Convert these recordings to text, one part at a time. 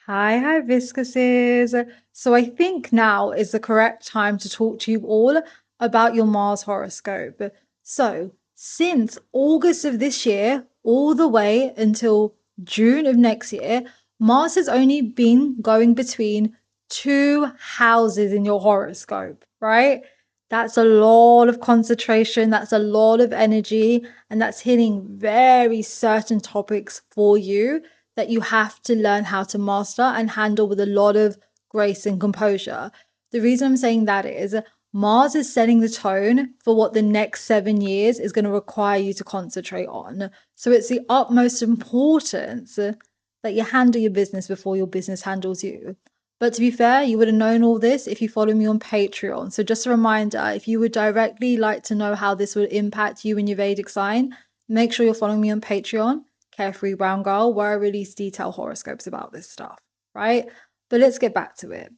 Hi, viscuses. So I think now is the correct time to talk to you all about your Mars horoscope. So since August of this year, all the way until June of next year, Mars has only been going between two houses in your horoscope, right? That's a lot of concentration, that's a lot of energy, and that's hitting very certain topics for you that you have to learn how to master and handle with a lot of grace and composure. The reason I'm saying that is Mars is setting the tone for what the next 7 years is going to require you to concentrate on. So it's the utmost importance that you handle your business before your business handles you. But to be fair, you would have known all this if you follow me on Patreon. So just a reminder, if you would directly like to know how this would impact you and your Vedic sign, make sure you're following me on Patreon, Carefree Brown Girl, where I release detailed horoscopes about this stuff, right? But let's get back to it.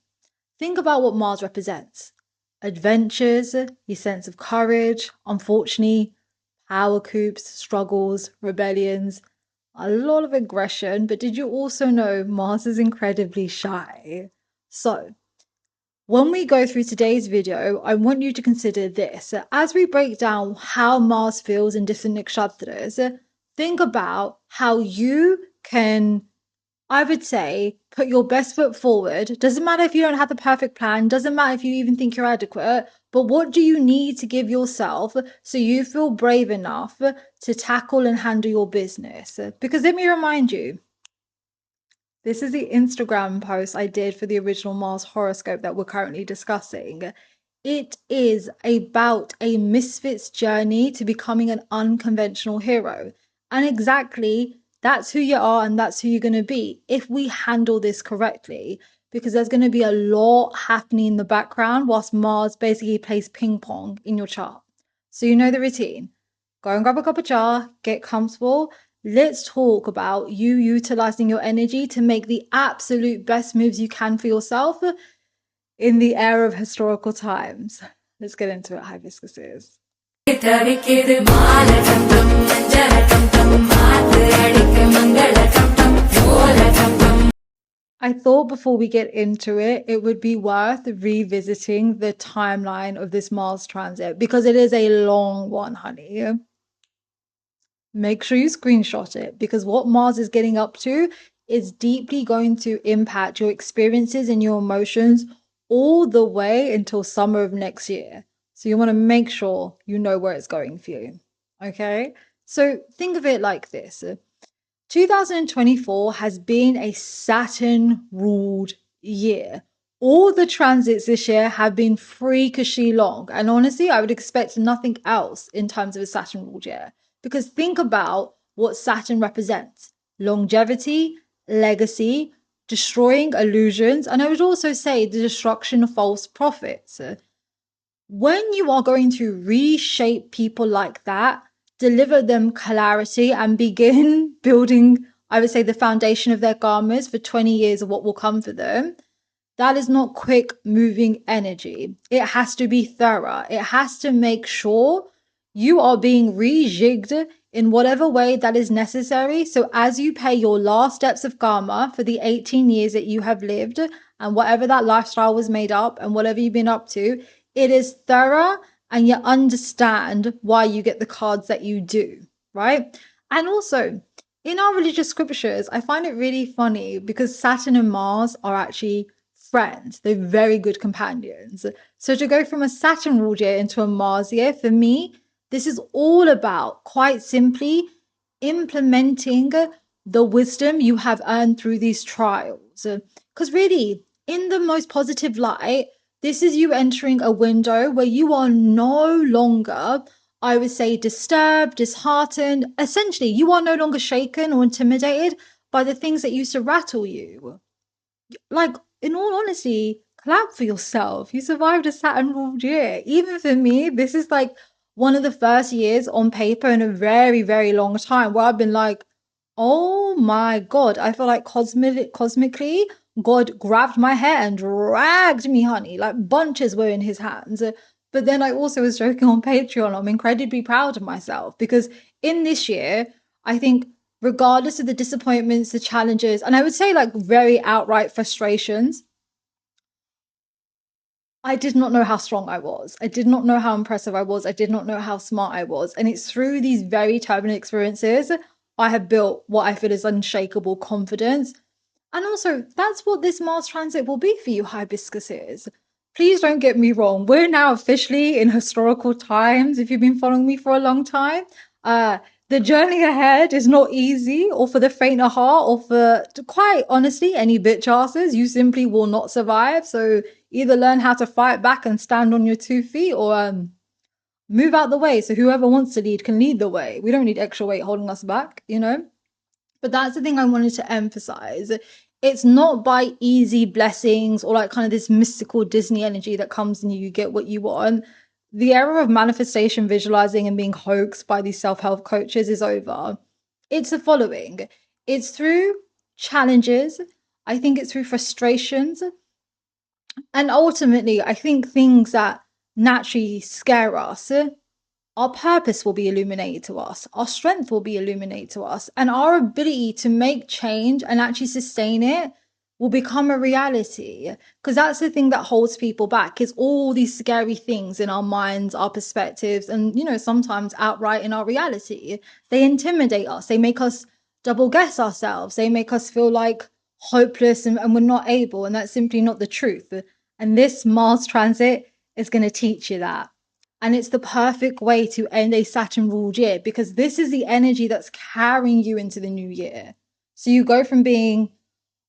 Think about what Mars represents. Adventures, your sense of courage, unfortunately, power coups, struggles, rebellions, a lot of aggression, but did you also know Mars is incredibly shy? So, when we go through today's video, I want you to consider this. As we break down how Mars feels in different nakshatras, think about how you can, I would say, put your best foot forward. Doesn't matter if you don't have the perfect plan, doesn't matter if you even think you're adequate, but what do you need to give yourself so you feel brave enough to tackle and handle your business? Because let me remind you, this is the Instagram post I did for the original Mars horoscope that we're currently discussing. It is about a misfit's journey to becoming an unconventional hero. And exactly that's who you are and that's who you're going to be if we handle this correctly. Because there's going to be a lot happening in the background whilst Mars basically plays ping pong in your chart. So you know the routine. Go and grab a cup of chai, get comfortable. Let's talk about you utilizing your energy to make the absolute best moves you can for yourself in the era of historical times. Let's get into it, hibiscuses. I thought before we get into it, it would be worth revisiting the timeline of this Mars transit because it is a long one, honey. Make sure you screenshot it because what Mars is getting up to is deeply going to impact your experiences and your emotions all the way until summer of next year. So you want to make sure you know where it's going for you. Okay? So think of it like this. 2024 has been a Saturn ruled year. All the transits this year have been freakishly long. And honestly, I would expect nothing else in terms of a Saturn ruled year. Because think about what Saturn represents: longevity, legacy, destroying illusions, and I would also say the destruction of false prophets. When you are going to reshape people like that, deliver them clarity, and begin building, I would say, the foundation of their karmas for 20 years of what will come for them, that is not quick moving energy. It has to be thorough. It has to make sure you are being rejigged in whatever way that is necessary. So as you pay your last steps of karma for the 18 years that you have lived and whatever that lifestyle was made up and whatever you've been up to, it is thorough and you understand why you get the cards that you do, right? And also, in our religious scriptures, I find it really funny because Saturn and Mars are actually friends. They're very good companions. So to go from a Saturn ruled year into a Mars year, for me, this is all about quite simply implementing the wisdom you have earned through these trials. Because really, in the most positive light, this is you entering a window where you are no longer, I would say, disturbed, disheartened. Essentially, you are no longer shaken or intimidated by the things that used to rattle you. Like, in all honesty, clap for yourself. You survived a Saturn ruled year. Even for me, this is like one of the first years on paper in a very, very long time where I've been like, oh my God, I feel like cosmically, God grabbed my hair and dragged me, honey. Like bunches were in his hands. But then I also was joking on Patreon. I'm incredibly proud of myself because in this year, I think regardless of the disappointments, the challenges, and I would say like very outright frustrations, I did not know how strong I was. I did not know how impressive I was. I did not know how smart I was. And it's through these very turbulent experiences I have built what I feel is unshakable confidence. And also, that's what this Mars transit will be for you, hibiscuses. Please don't get me wrong. We're now officially in historical times, if you've been following me for a long time. Uh, the journey ahead is not easy, or for the faint of heart, or for, quite honestly, any bitch asses. You simply will not survive. So either learn how to fight back and stand on your 2 feet, or move out the way so whoever wants to lead can lead the way. We don't need extra weight holding us back, you know? But that's the thing I wanted to emphasize. It's not by easy blessings or like kind of this mystical Disney energy that comes and you get what you want. The era of manifestation, visualizing, and being hoaxed by these self help coaches is over. It's the following, it's through challenges, I think it's through frustrations, and ultimately, I think things that naturally scare us, our purpose will be illuminated to us, our strength will be illuminated to us, and our ability to make change and actually sustain it will become a reality. Because that's the thing that holds people back, is all these scary things in our minds, our perspectives, and sometimes outright in our reality. They intimidate us, they make us double guess ourselves, they make us feel like hopeless and we're not able, and that's simply not the truth. And this Mars transit is going to teach you that. And it's the perfect way to end a Saturn ruled year, because this is the energy that's carrying you into the new year. So you go from being,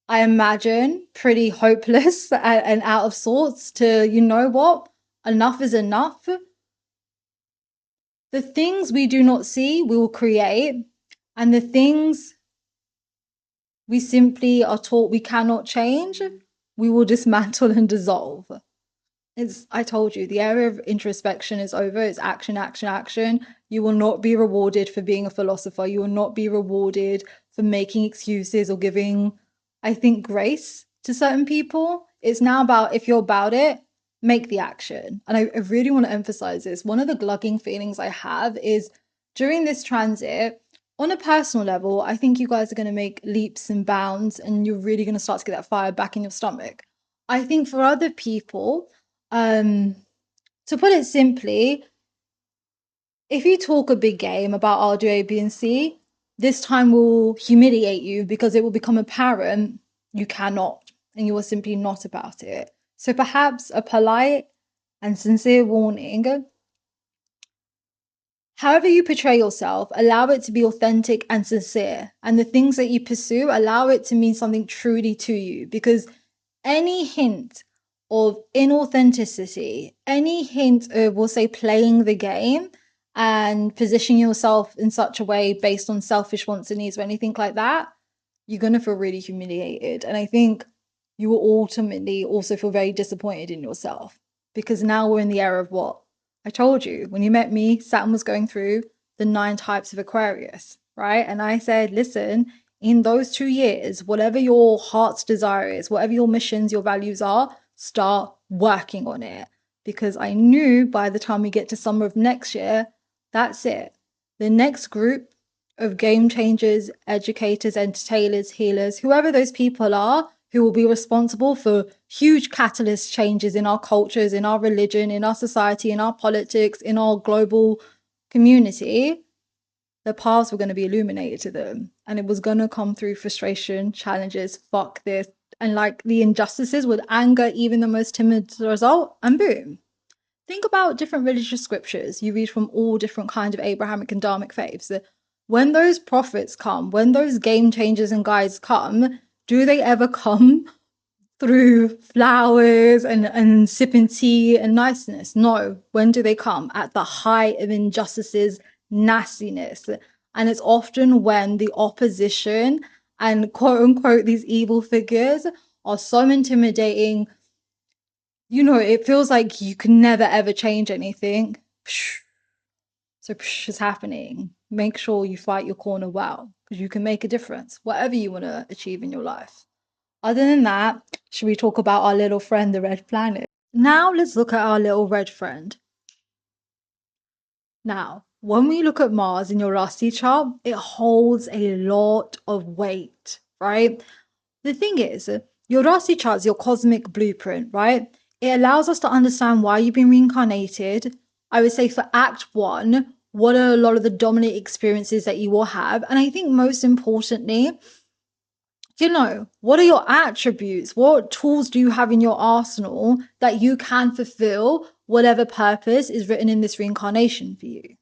I imagine, pretty hopeless and out of sorts to, you know what? Enough is enough. The things we do not see, we will create. And the things we simply are taught we cannot change, we will dismantle and dissolve. I told you, the area of introspection is over. It's action, action, action. You will not be rewarded for being a philosopher. You will not be rewarded for making excuses or giving, I think, grace to certain people. It's now about, if you're about it, make the action. And I really want to emphasize this. One of the glugging feelings I have is during this transit, on a personal level, I think you guys are going to make leaps and bounds and you're really going to start to get that fire back in your stomach. I think for other people, to put it simply, if you talk a big game about I'll do A, B, and C, this time will humiliate you because it will become apparent you cannot and you are simply not about it. So perhaps a polite and sincere warning. However you portray yourself, allow it to be authentic and sincere. And the things that you pursue, allow it to mean something truly to you, because any hint of inauthenticity, any hint of, we'll say, playing the game and positioning yourself in such a way based on selfish wants and needs or anything like that, you're going to feel really humiliated. And I think you will ultimately also feel very disappointed in yourself, because now we're in the era of what? I told you, when you met me, Saturn was going through the 9 types of Aquarius, right? And I said, listen, in those 2 years, whatever your heart's desire is, whatever your missions, your values are, start working on it. Because I knew by the time we get to summer of next year, that's it. The next group of game changers, educators, entertainers, healers, whoever those people are, who will be responsible for huge catalyst changes in our cultures, in our religion, in our society, in our politics, in our global community, the paths were going to be illuminated to them. And it was going to come through frustration, challenges, fuck this, and like the injustices would anger even the most timid result, and boom. Think about different religious scriptures you read from all different kinds of Abrahamic and Dharmic faiths. When those prophets come, when those game changers and guides come, do they ever come through flowers and sipping tea and niceness? No. When do they come? At the height of injustices, nastiness. And it's often when the opposition and quote unquote these evil figures are so intimidating, it feels like you can never ever change anything. So is happening. Make sure you fight your corner well, because you can make a difference, whatever you want to achieve in your life. Other than that, should we talk about our little friend, the red planet? Now let's look at our little red friend. Now, when we look at Mars in your Rasi chart, it holds a lot of weight, right? The thing is, your Rasi chart is your cosmic blueprint, right? It allows us to understand why you've been reincarnated. I would say for Act 1, what are a lot of the dominant experiences that you will have? And I think most importantly, what are your attributes? What tools do you have in your arsenal that you can fulfill whatever purpose is written in this reincarnation for you?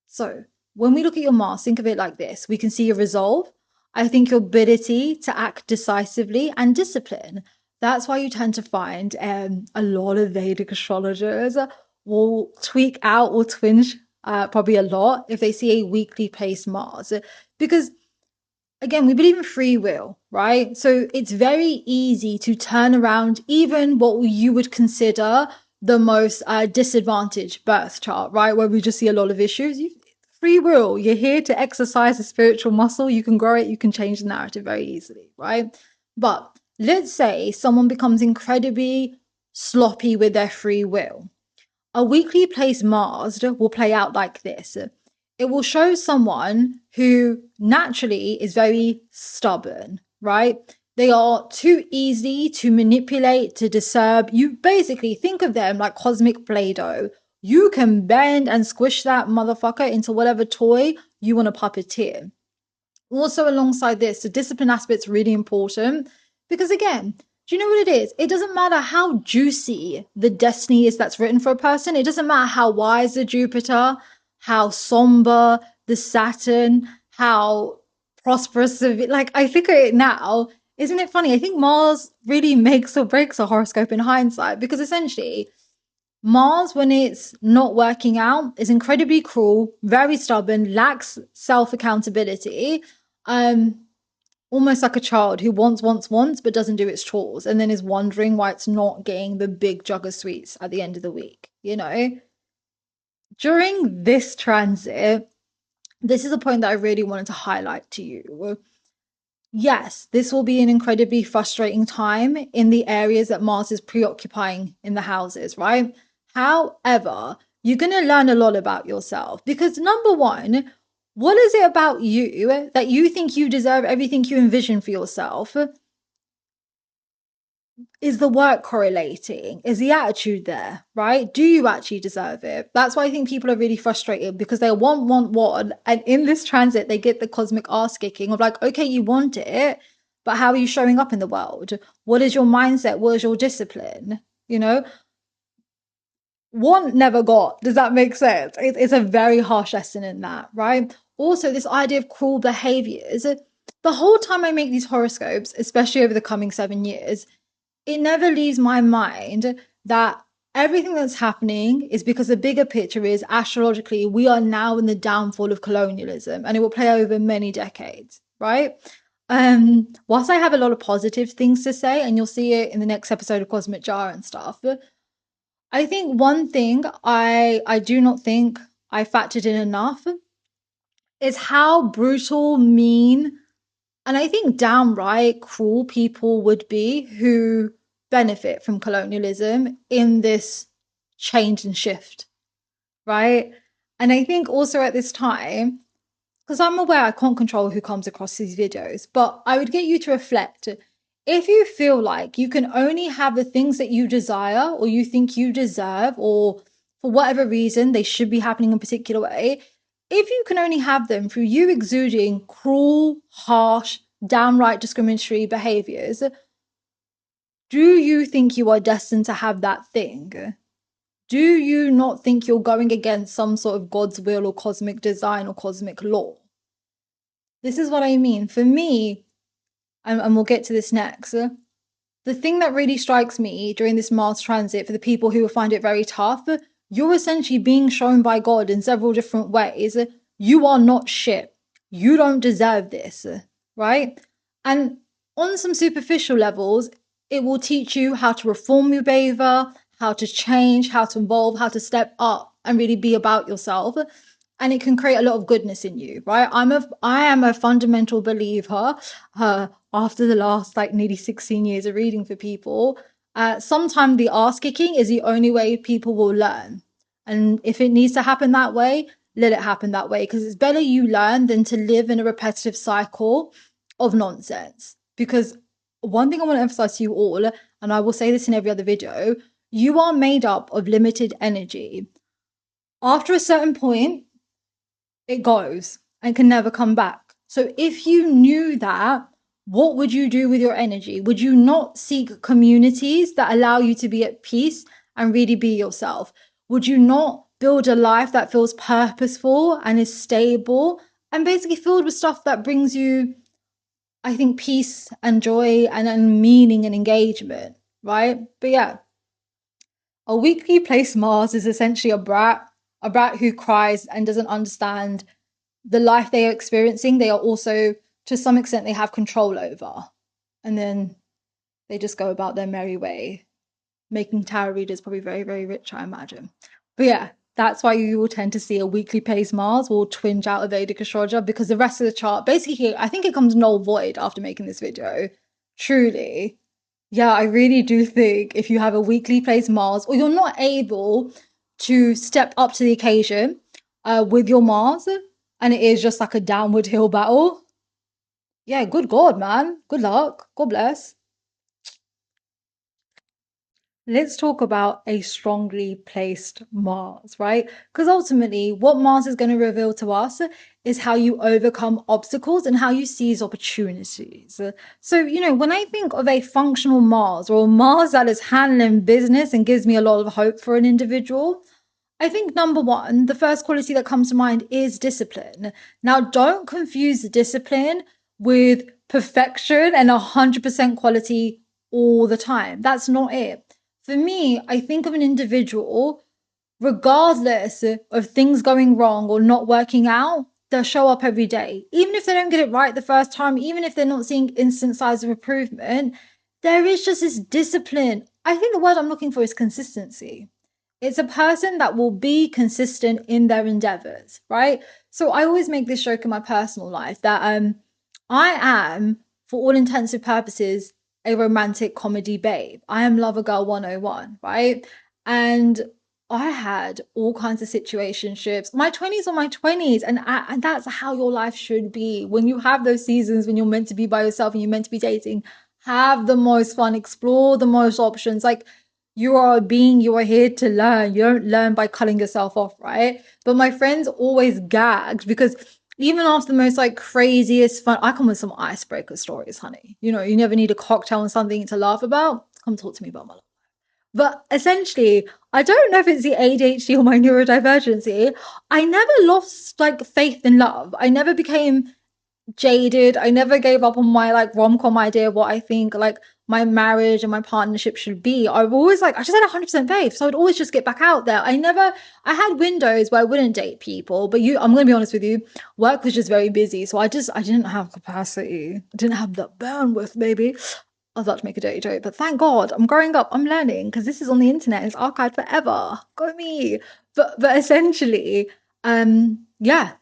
So, when we look at your Mars, think of it like this. We can see your resolve. I think your ability to act decisively and discipline. That's why you tend to find a lot of Vedic astrologers will tweak out or twinge probably a lot if they see a weakly placed Mars. Because again, we believe in free will, right? So it's very easy to turn around even what you would consider the most disadvantaged birth chart, right? Where we just see a lot of issues. Free will, you're here to exercise a spiritual muscle. You can grow it, you can change the narrative very easily, right? But let's say someone becomes incredibly sloppy with their free will. A weakly placed Mars will play out like this. It will show someone who naturally is very stubborn, right? They are too easy to manipulate, to disturb. You basically think of them like cosmic Play-Doh. You can bend and squish that motherfucker into whatever toy you want to puppeteer. Also, alongside this, the discipline aspect's really important because, again, do you know what it is? It doesn't matter how juicy the destiny is that's written for a person. It doesn't matter how wise the Jupiter, how somber the Saturn, how prosperous the. Like, I think of it now. Isn't it funny? I think Mars really makes or breaks a horoscope in hindsight because essentially, Mars, when it's not working out, is incredibly cruel, very stubborn, lacks self accountability. Um, Almost like a child who wants, but doesn't do its chores and then is wondering why it's not getting the big jug of sweets at the end of the week, During this transit, this is a point that I really wanted to highlight to you. Yes, this will be an incredibly frustrating time in the areas that Mars is preoccupying in the houses, right? However, you're going to learn a lot about yourself because number one, what is it about you that you think you deserve everything you envision for yourself? Is the work correlating? Is the attitude there, right? Do you actually deserve it? That's why I think people are really frustrated because they want. And in this transit, they get the cosmic ass kicking of like, okay, you want it, but how are you showing up in the world? What is your mindset? What is your discipline? Want never got. Does that make sense? It's a very harsh lesson in that, right? Also, this idea of cruel behaviors. The whole time I make these horoscopes, especially over the coming 7 years, it never leaves my mind that everything that's happening is because the bigger picture is astrologically, we are now in the downfall of colonialism and it will play over many decades, right? Whilst I have a lot of positive things to say, and you'll see it in the next episode of Cosmic Jar and stuff, I think one thing I do not think I factored in enough is how brutal, mean, and I think downright cruel people would be who benefit from colonialism in this change and shift, right? And I think also at this time, because I'm aware I can't control who comes across these videos, but I would get you to reflect. If you feel like you can only have the things that you desire or you think you deserve, or for whatever reason they should be happening in a particular way, if you can only have them through you exuding cruel, harsh, downright discriminatory behaviors, do you think you are destined to have that thing? Do you not think you're going against some sort of God's will or cosmic design or cosmic law? This is what I mean. For me, and we'll get to this next, the thing that really strikes me during this Mars transit for the people who will find it very tough, you're essentially being shown by God in several different ways. You are not shit. You don't deserve this, right? And on some superficial levels, it will teach you how to reform your behavior, how to change, how to evolve, how to step up and really be about yourself. And it can create a lot of goodness in you, right? I am a fundamental believer. After the last like nearly 16 years of reading for people, sometimes the ass kicking is the only way people will learn. And if it needs to happen that way, let it happen that way, because it's better you learn than to live in a repetitive cycle of nonsense. Because one thing I want to emphasize to you all, and I will say this in every other video, you are made up of limited energy. After a certain point, it goes and can never come back. So if you knew that, what would you do with your energy? Would you not seek communities that allow you to be at peace and really be yourself? Would you not build a life that feels purposeful and is stable and basically filled with stuff that brings you, I think, peace and joy and meaning and engagement, right? But yeah, a weakly placed Mars is essentially a brat who cries and doesn't understand the life they are experiencing. They are also, to some extent, they have control over. And then they just go about their merry way, making tarot readers probably very, very rich, I imagine. But yeah, that's why you will tend to see a weekly placed Mars will twinge out of Vedic astrology, because the rest of the chart, basically, I think it comes null void after making this video. Truly. Yeah, I really do think if you have a weekly placed Mars, or you're not able to step up to the occasion with your Mars, and it is just like a downward hill battle, yeah, good God, man. Good luck. God bless. Let's talk about a strongly placed Mars, right? Because ultimately, what Mars is going to reveal to us is how you overcome obstacles and how you seize opportunities. So, when I think of a functional Mars, or a Mars that is handling business and gives me a lot of hope for an individual, I think number one, the first quality that comes to mind is discipline. Now, don't confuse discipline with perfection and 100% quality all the time. That's not it. For me, I think of an individual, regardless of things going wrong or not working out, they'll show up every day. Even if they don't get it right the first time, even if they're not seeing instant signs of improvement, there is just this discipline. I think the word I'm looking for is consistency. It's a person that will be consistent in their endeavors, right? So I always make this joke in my personal life that I am, for all intensive purposes, a romantic comedy babe. I am lover girl 101, right? And I had all kinds of situationships. My 20s are my 20s, and that's how your life should be. When you have those seasons when you're meant to be by yourself and you're meant to be dating, have the most fun, explore the most options. Like, you are a being, you are here to learn. You don't learn by cutting yourself off, right? But my friends always gagged because even after the most like craziest fun, I come with some icebreaker stories, honey. You never need a cocktail and something to laugh about. Come talk to me about my life. But essentially, I don't know if it's the ADHD or my neurodivergency. I never lost like faith in love. I never became jaded. I never gave up on my like rom-com idea of what I think like my marriage and my partnership should be. I've always like, I just had 100% faith. So I'd always just get back out there. I had windows where I wouldn't date people, but I'm going to be honest with you, work was just very busy. So I didn't have capacity. I didn't have the bandwidth, maybe. I was about to make a dirty joke, but thank God I'm growing up. I'm learning because this is on the internet. It's archived forever. Go me. But essentially, yeah,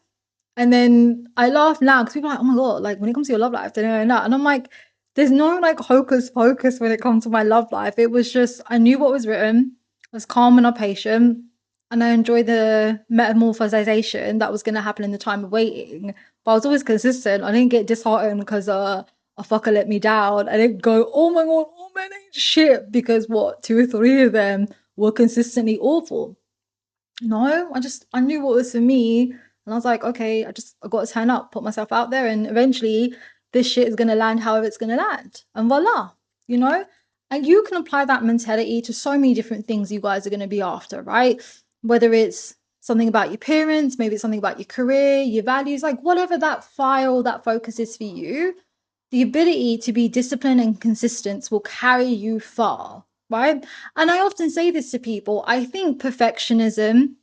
and then I laugh now because people are like, oh my God, like when it comes to your love life, da. And I'm like, there's no like hocus pocus when it comes to my love life. It was just, I knew what was written, I was calm and patient, and I enjoyed the metamorphosization that was going to happen in the time of waiting. But I was always consistent. I didn't get disheartened because a fucker let me down. I didn't go, oh my God, all men ain't shit, because what, two or three of them were consistently awful. No, I knew what was for me. And I was like, okay, I got to turn up, put myself out there, and eventually this shit is gonna land however it's gonna land. And voila, you know? And you can apply that mentality to so many different things you guys are gonna be after, right? Whether it's something about your parents, maybe it's something about your career, your values, like whatever that file, that focus is for you, the ability to be disciplined and consistent will carry you far, right? And I often say this to people. I think perfectionism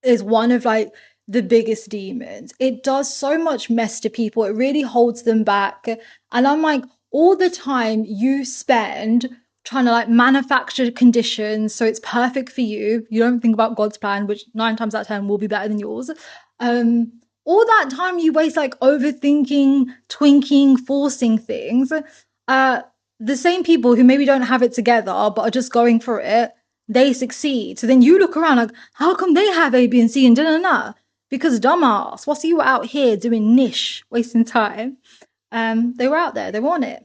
is one of like the biggest demons. It does so much mess to people. It really holds them back. And I'm like, all the time you spend trying to like manufacture conditions so it's perfect for you. You don't think about God's plan, which 9 times out of 10 will be better than yours. All that time you waste like overthinking, twinking, forcing things. The same people who maybe don't have it together but are just going for it, they succeed. So then you look around like, how come they have A, B, and C and da da da? because dumbass, whilst you were out here doing niche, wasting time, they were out there, they were on it.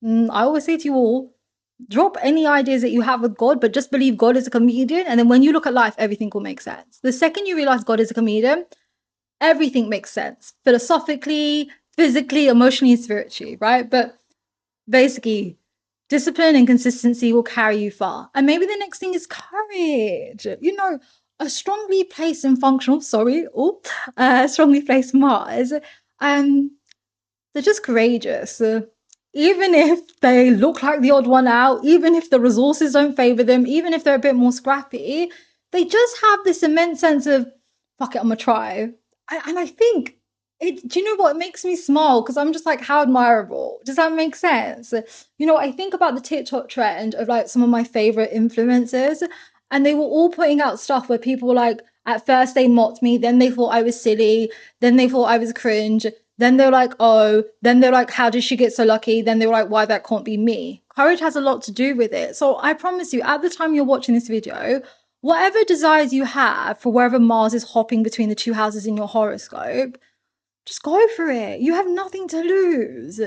I always say to you all, drop any ideas that you have with God, but just believe God is a comedian. And then when you look at life, everything will make sense. The second you realize God is a comedian, everything makes sense philosophically, physically, emotionally, and spiritually, right? But basically, discipline and consistency will carry you far. And maybe the next thing is courage. You know, a strongly placed and functional, strongly placed Mars, um, they're just courageous. Even if they look like the odd one out, even if the resources don't favor them, even if they're a bit more scrappy, they just have this immense sense of, fuck it, I'm gonna try. And I think do you know what? It makes me smile because I'm just like, how admirable. Does that make sense? You know, I think about the TikTok trend of like some of my favorite influencers, and they were all putting out stuff where people were like, at first they mocked me, then they thought I was silly, then they thought I was cringe, then they're like, oh, then they're like, how did she get so lucky? Then they were like, why that can't be me? Courage has a lot to do with it. So I promise you, at the time you're watching this video, whatever desires you have for wherever Mars is hopping between the two houses in your horoscope, just go for it. You have nothing to lose.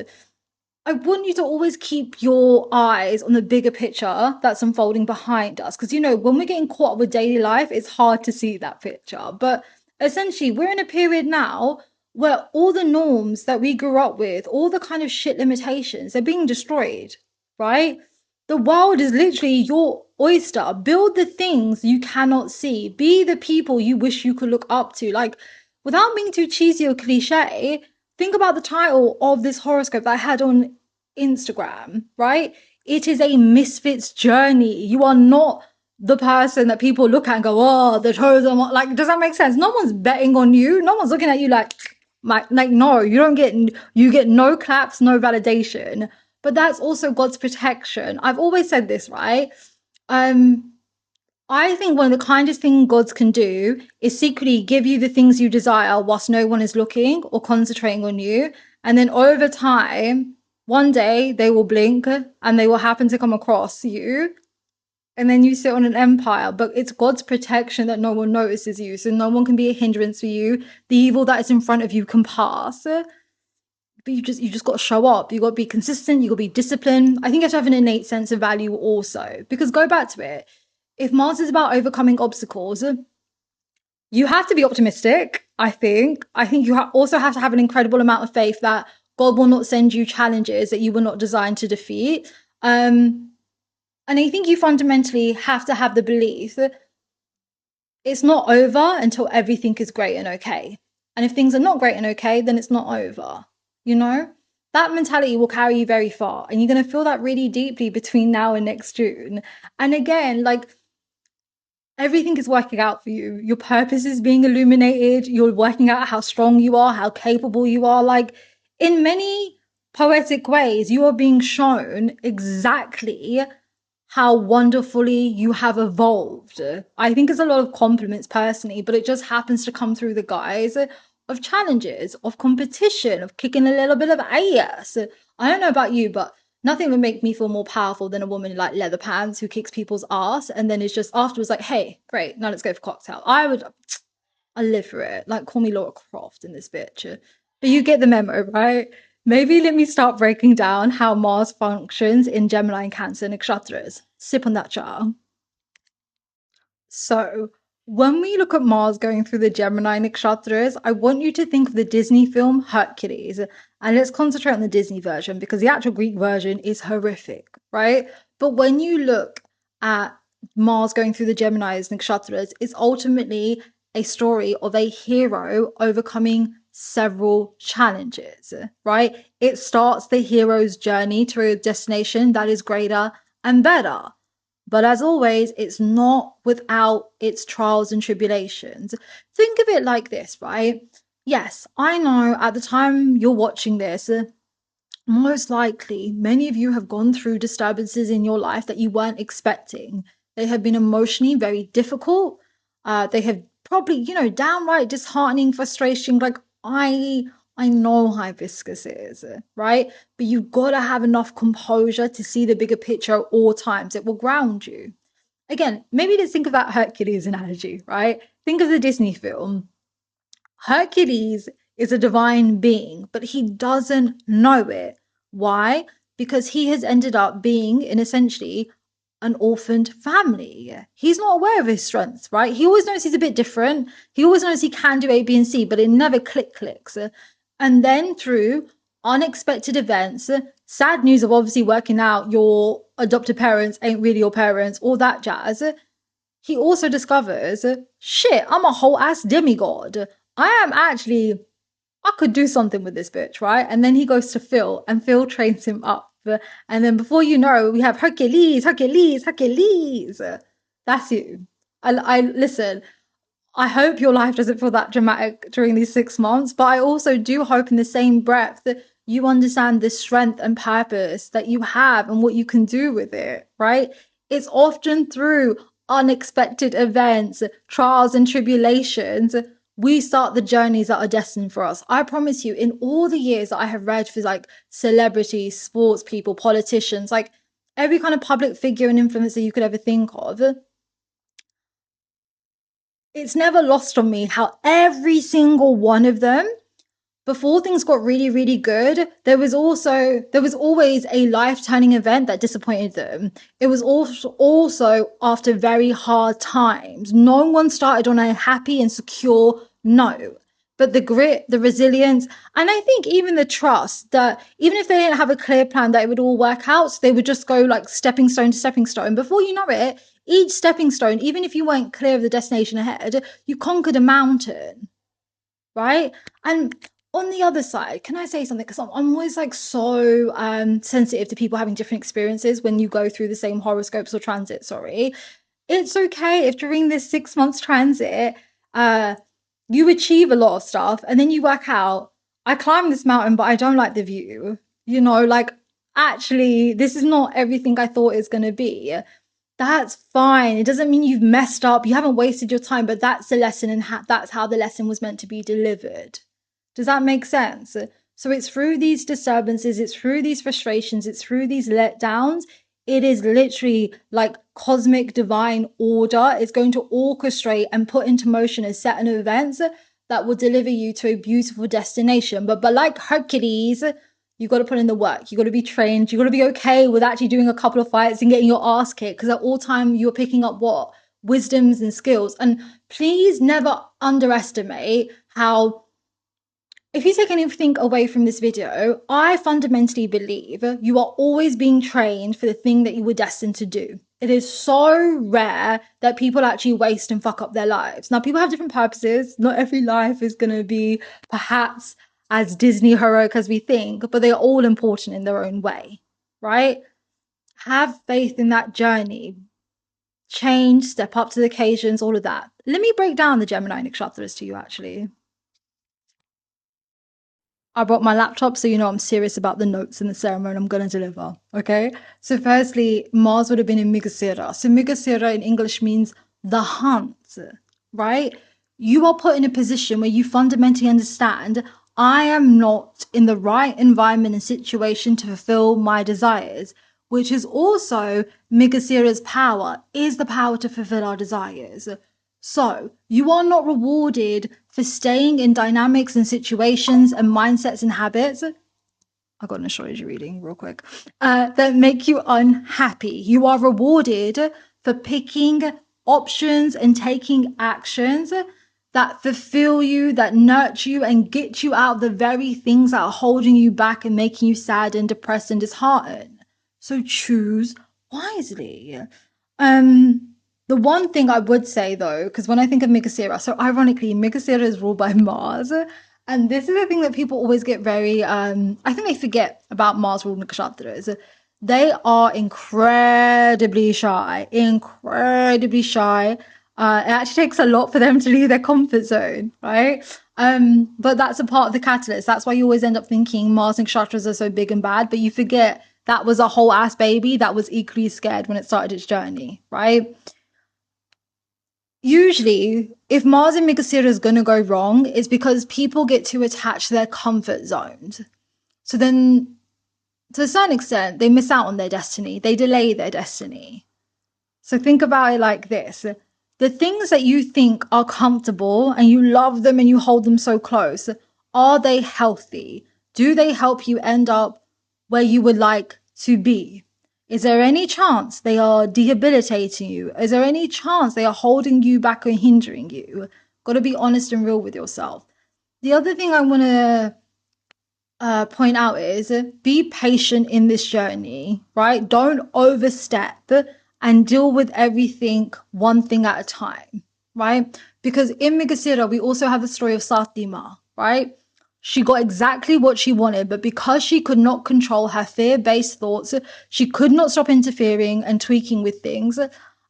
I want you to always keep your eyes on the bigger picture that's unfolding behind us. Because, you know, when we're getting caught up with daily life, it's hard to see that picture. But essentially, we're in a period now where all the norms that we grew up with, all the kind of shit limitations, they're being destroyed, right? The world is literally your oyster. Build the things you cannot see. Be the people you wish you could look up to. Like, without being too cheesy or cliche, think about the title of this horoscope that I had on Instagram, right? It is a misfit's journey. You are not the person that people look at and go, oh, the chosen one. Like, does that make sense? No one's betting on you. No one's looking at you like, no, you get no claps, no validation. But that's also God's protection. I've always said this, right? Um, I think one of the kindest things gods can do is secretly give you the things you desire whilst no one is looking or concentrating on you. And then over time, one day they will blink and they will happen to come across you. And then you sit on an empire. But it's God's protection that no one notices you. So no one can be a hindrance for you. The evil that is in front of you can pass. But you just got to show up. You got to be consistent. You got to be disciplined. I think you have to have an innate sense of value also. Because go back to it. If Mars is about overcoming obstacles, you have to be optimistic. I think you also have to have an incredible amount of faith that God will not send you challenges that you were not designed to defeat. And I think you fundamentally have to have the belief that it's not over until everything is great and okay. And if things are not great and okay, then it's not over. You know, that mentality will carry you very far, and you're going to feel that really deeply between now and next June. And again, like, everything is working out for you. Your purpose is being illuminated. You're working out how strong you are, how capable you are. Like, in many poetic ways, you are being shown exactly how wonderfully you have evolved. I think it's a lot of compliments personally, but it just happens to come through the guise of challenges, of competition, of kicking a little bit of ass. I don't know about you, but nothing would make me feel more powerful than a woman in like leather pants who kicks people's ass and then is just afterwards like, hey, great, now let's go for cocktail. I live for it. Like, call me Laura Croft in this bitch. But you get the memo, right? Maybe let me start breaking down how Mars functions in Gemini and Cancer nakshatras. Sip on that jar. So, when we look at Mars going through the Gemini nakshatras, I want you to think of the Disney film Hercules. And let's concentrate on the Disney version because the actual Greek version is horrific, right? But when you look at Mars going through the Gemini's nakshatras, it's ultimately a story of a hero overcoming several challenges, right? It starts the hero's journey to a destination that is greater and better. But as always, it's not without its trials and tribulations. Think of it like this, right? Yes, I know at the time you're watching this, most likely many of you have gone through disturbances in your life that you weren't expecting. They have been emotionally very difficult. They have probably, downright disheartening, frustration. Like, I know hibiscus is, right? But you've got to have enough composure to see the bigger picture at all times. It will ground you. Again, maybe let's think of that Hercules analogy, right? Think of the Disney film. Hercules is a divine being, but he doesn't know it. Why? Because he has ended up being in essentially an orphaned family. He's not aware of his strengths, right? He always knows he's a bit different. He always knows he can do A, B, and C, but it never clicks. And then through unexpected events, sad news of obviously working out your adopted parents ain't really your parents, all that jazz, he also discovers, shit, I'm a whole ass demigod. I am actually, I could do something with this bitch, right? And then he goes to Phil, and Phil trains him up. And then before you know, we have Hercules, Hercules, Hercules. That's you. I listen. I hope your life doesn't feel that dramatic during these 6 months, but I also do hope in the same breath that you understand the strength and purpose that you have and what you can do with it, right? It's often through unexpected events, trials, and tribulations we start the journeys that are destined for us. I promise you, in all the years that I have read for like celebrities, sports people, politicians, like every kind of public figure and influencer you could ever think of, it's never lost on me how every single one of them, before things got really, really good, there was always a life-turning event that disappointed them. It was also after very hard times. No one started on a happy and secure note. But the grit, the resilience, and I think even the trust that even if they didn't have a clear plan that it would all work out, so they would just go like stepping stone to stepping stone. Before you know it, each stepping stone, even if you weren't clear of the destination ahead, you conquered a mountain, right? And on the other side, can I say something? Because I'm always like so sensitive to people having different experiences when you go through the same horoscopes or transit. Sorry, it's okay if during this 6 months transit, uh, you achieve a lot of stuff and then you work out, I climbed this mountain, but I don't like the view. You know, like actually, this is not everything I thought it's gonna be. That's fine. It doesn't mean you've messed up. You haven't wasted your time, but that's the lesson, and that's how the lesson was meant to be delivered. Does that make sense? So it's through these disturbances, it's through these frustrations, it's through these letdowns. It is literally like cosmic divine order. It's going to orchestrate and put into motion a set of events that will deliver you to a beautiful destination. But like Hercules, you got to put in the work. You got to be trained. You got to be okay with actually doing a couple of fights and getting your ass kicked, because at all time you're picking up what wisdoms and skills. And please never underestimate how, if you take anything away from this video, I fundamentally believe you are always being trained for the thing that you were destined to do. It is so rare that people actually waste and fuck up their lives. Now, people have different purposes. Not every life is going to be perhaps as Disney heroic as we think, but they are all important in their own way, right? Have faith in that journey. Change, step up to the occasions, all of that. Let me break down the Gemini nakshatras to you, actually. I brought my laptop, so you know I'm serious about the notes in the ceremony I'm going to deliver. Okay. So, firstly, Mars would have been in Mrigashira. So, Mrigashira in English means the hunt, right? You are put in a position where you fundamentally understand I am not in the right environment and situation to fulfill my desires, which is also Mrigashira's power, is the power to fulfill our desires. So, you are not rewarded for staying in dynamics and situations and mindsets and habits. I got an astrology reading real quick. That make you unhappy. You are rewarded for picking options and taking actions that fulfill you, that nurture you, and get you out of the very things that are holding you back and making you sad and depressed and disheartened. So choose wisely. The one thing I would say though, because when I think of Mrigashira, so ironically, Mrigashira is ruled by Mars. And this is the thing that people always get very, I think they forget about Mars ruled nakshatras. They are incredibly shy, incredibly shy. It actually takes a lot for them to leave their comfort zone, right? But that's a part of the catalyst. That's why you always end up thinking Mars nakshatras are so big and bad, but you forget that was a whole ass baby that was equally scared when it started its journey, right? Usually, if Mars in Mrigashira is going to go wrong, it's because people get too attached to their comfort zones. So then, to a certain extent, they miss out on their destiny. They delay their destiny. So think about it like this. The things that you think are comfortable and you love them and you hold them so close, are they healthy? Do they help you end up where you would like to be? Is there any chance they are debilitating you? Is there any chance they are holding you back or hindering you? Got to be honest and real with yourself. The other thing I want to point out is be patient in this journey, right? Don't overstep and deal with everything one thing at a time, right? Because in Migasira, we also have the story of Satima, right? She got exactly what she wanted, but because she could not control her fear-based thoughts, she could not stop interfering and tweaking with things.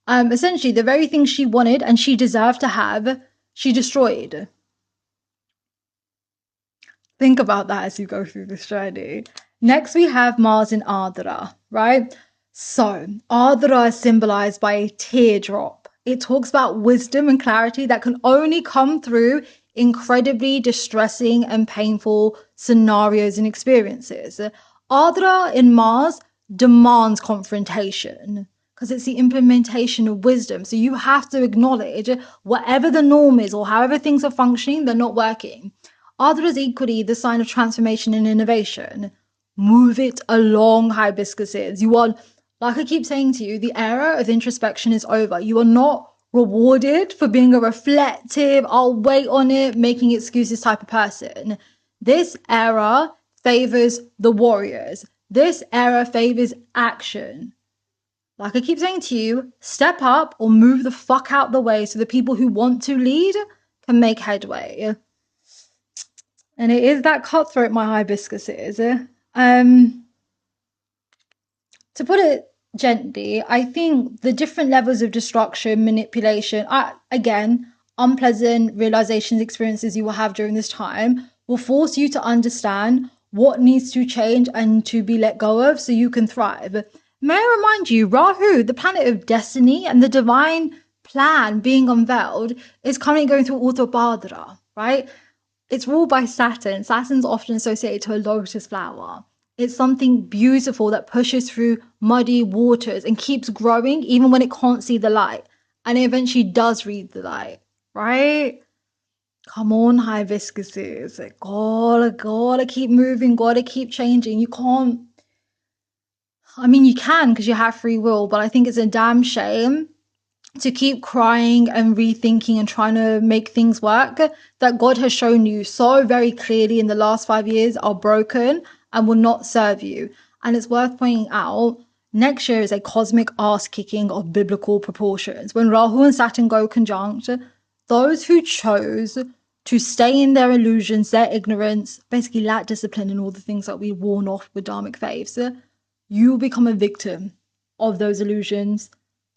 Essentially, the very thing she wanted and she deserved to have, she destroyed. Think about that as you go through this journey. Next, we have Mars in Ardra, right? So, Ardra is symbolized by a teardrop. It talks about wisdom and clarity that can only come through incredibly distressing and painful scenarios and experiences. Ardra in Mars demands confrontation because it's the implementation of wisdom. So you have to acknowledge whatever the norm is or however things are functioning, they're not working. Ardra is equally the sign of transformation and innovation. Move it along, hibiscuses. You are, like I keep saying to you, the era of introspection is over. You are not rewarded for being a reflective, I'll wait on it, making excuses type of person. This era favors the warriors. This era favors action. Like I keep saying to you, step up or move the fuck out the way so the people who want to lead can make headway. And it is that cutthroat, my hibiscus is. To put it gently, I think the different levels of destruction, manipulation, again, unpleasant realizations, experiences you will have during this time will force you to understand what needs to change and to be let go of so you can thrive. May I remind you, Rahu, the planet of destiny and the divine plan being unveiled, is currently going through Uttabhadra, right? It's ruled by Saturn. Saturn's often associated to a lotus flower. It's something beautiful that pushes through muddy waters and keeps growing even when it can't see the light. And it eventually does read the light, right? Come on, hibiscuses. Gotta keep moving, gotta keep changing. You can't, I mean, you can because you have free will, but I think it's a damn shame to keep crying and rethinking and trying to make things work that God has shown you so very clearly in the last 5 years are broken and will not serve you. And it's worth pointing out, next year is a cosmic ass kicking of biblical proportions. When Rahu and Saturn go conjunct, those who chose to stay in their illusions, their ignorance, basically lack discipline and all the things that we warn off with dharmic faiths, you become a victim of those illusions,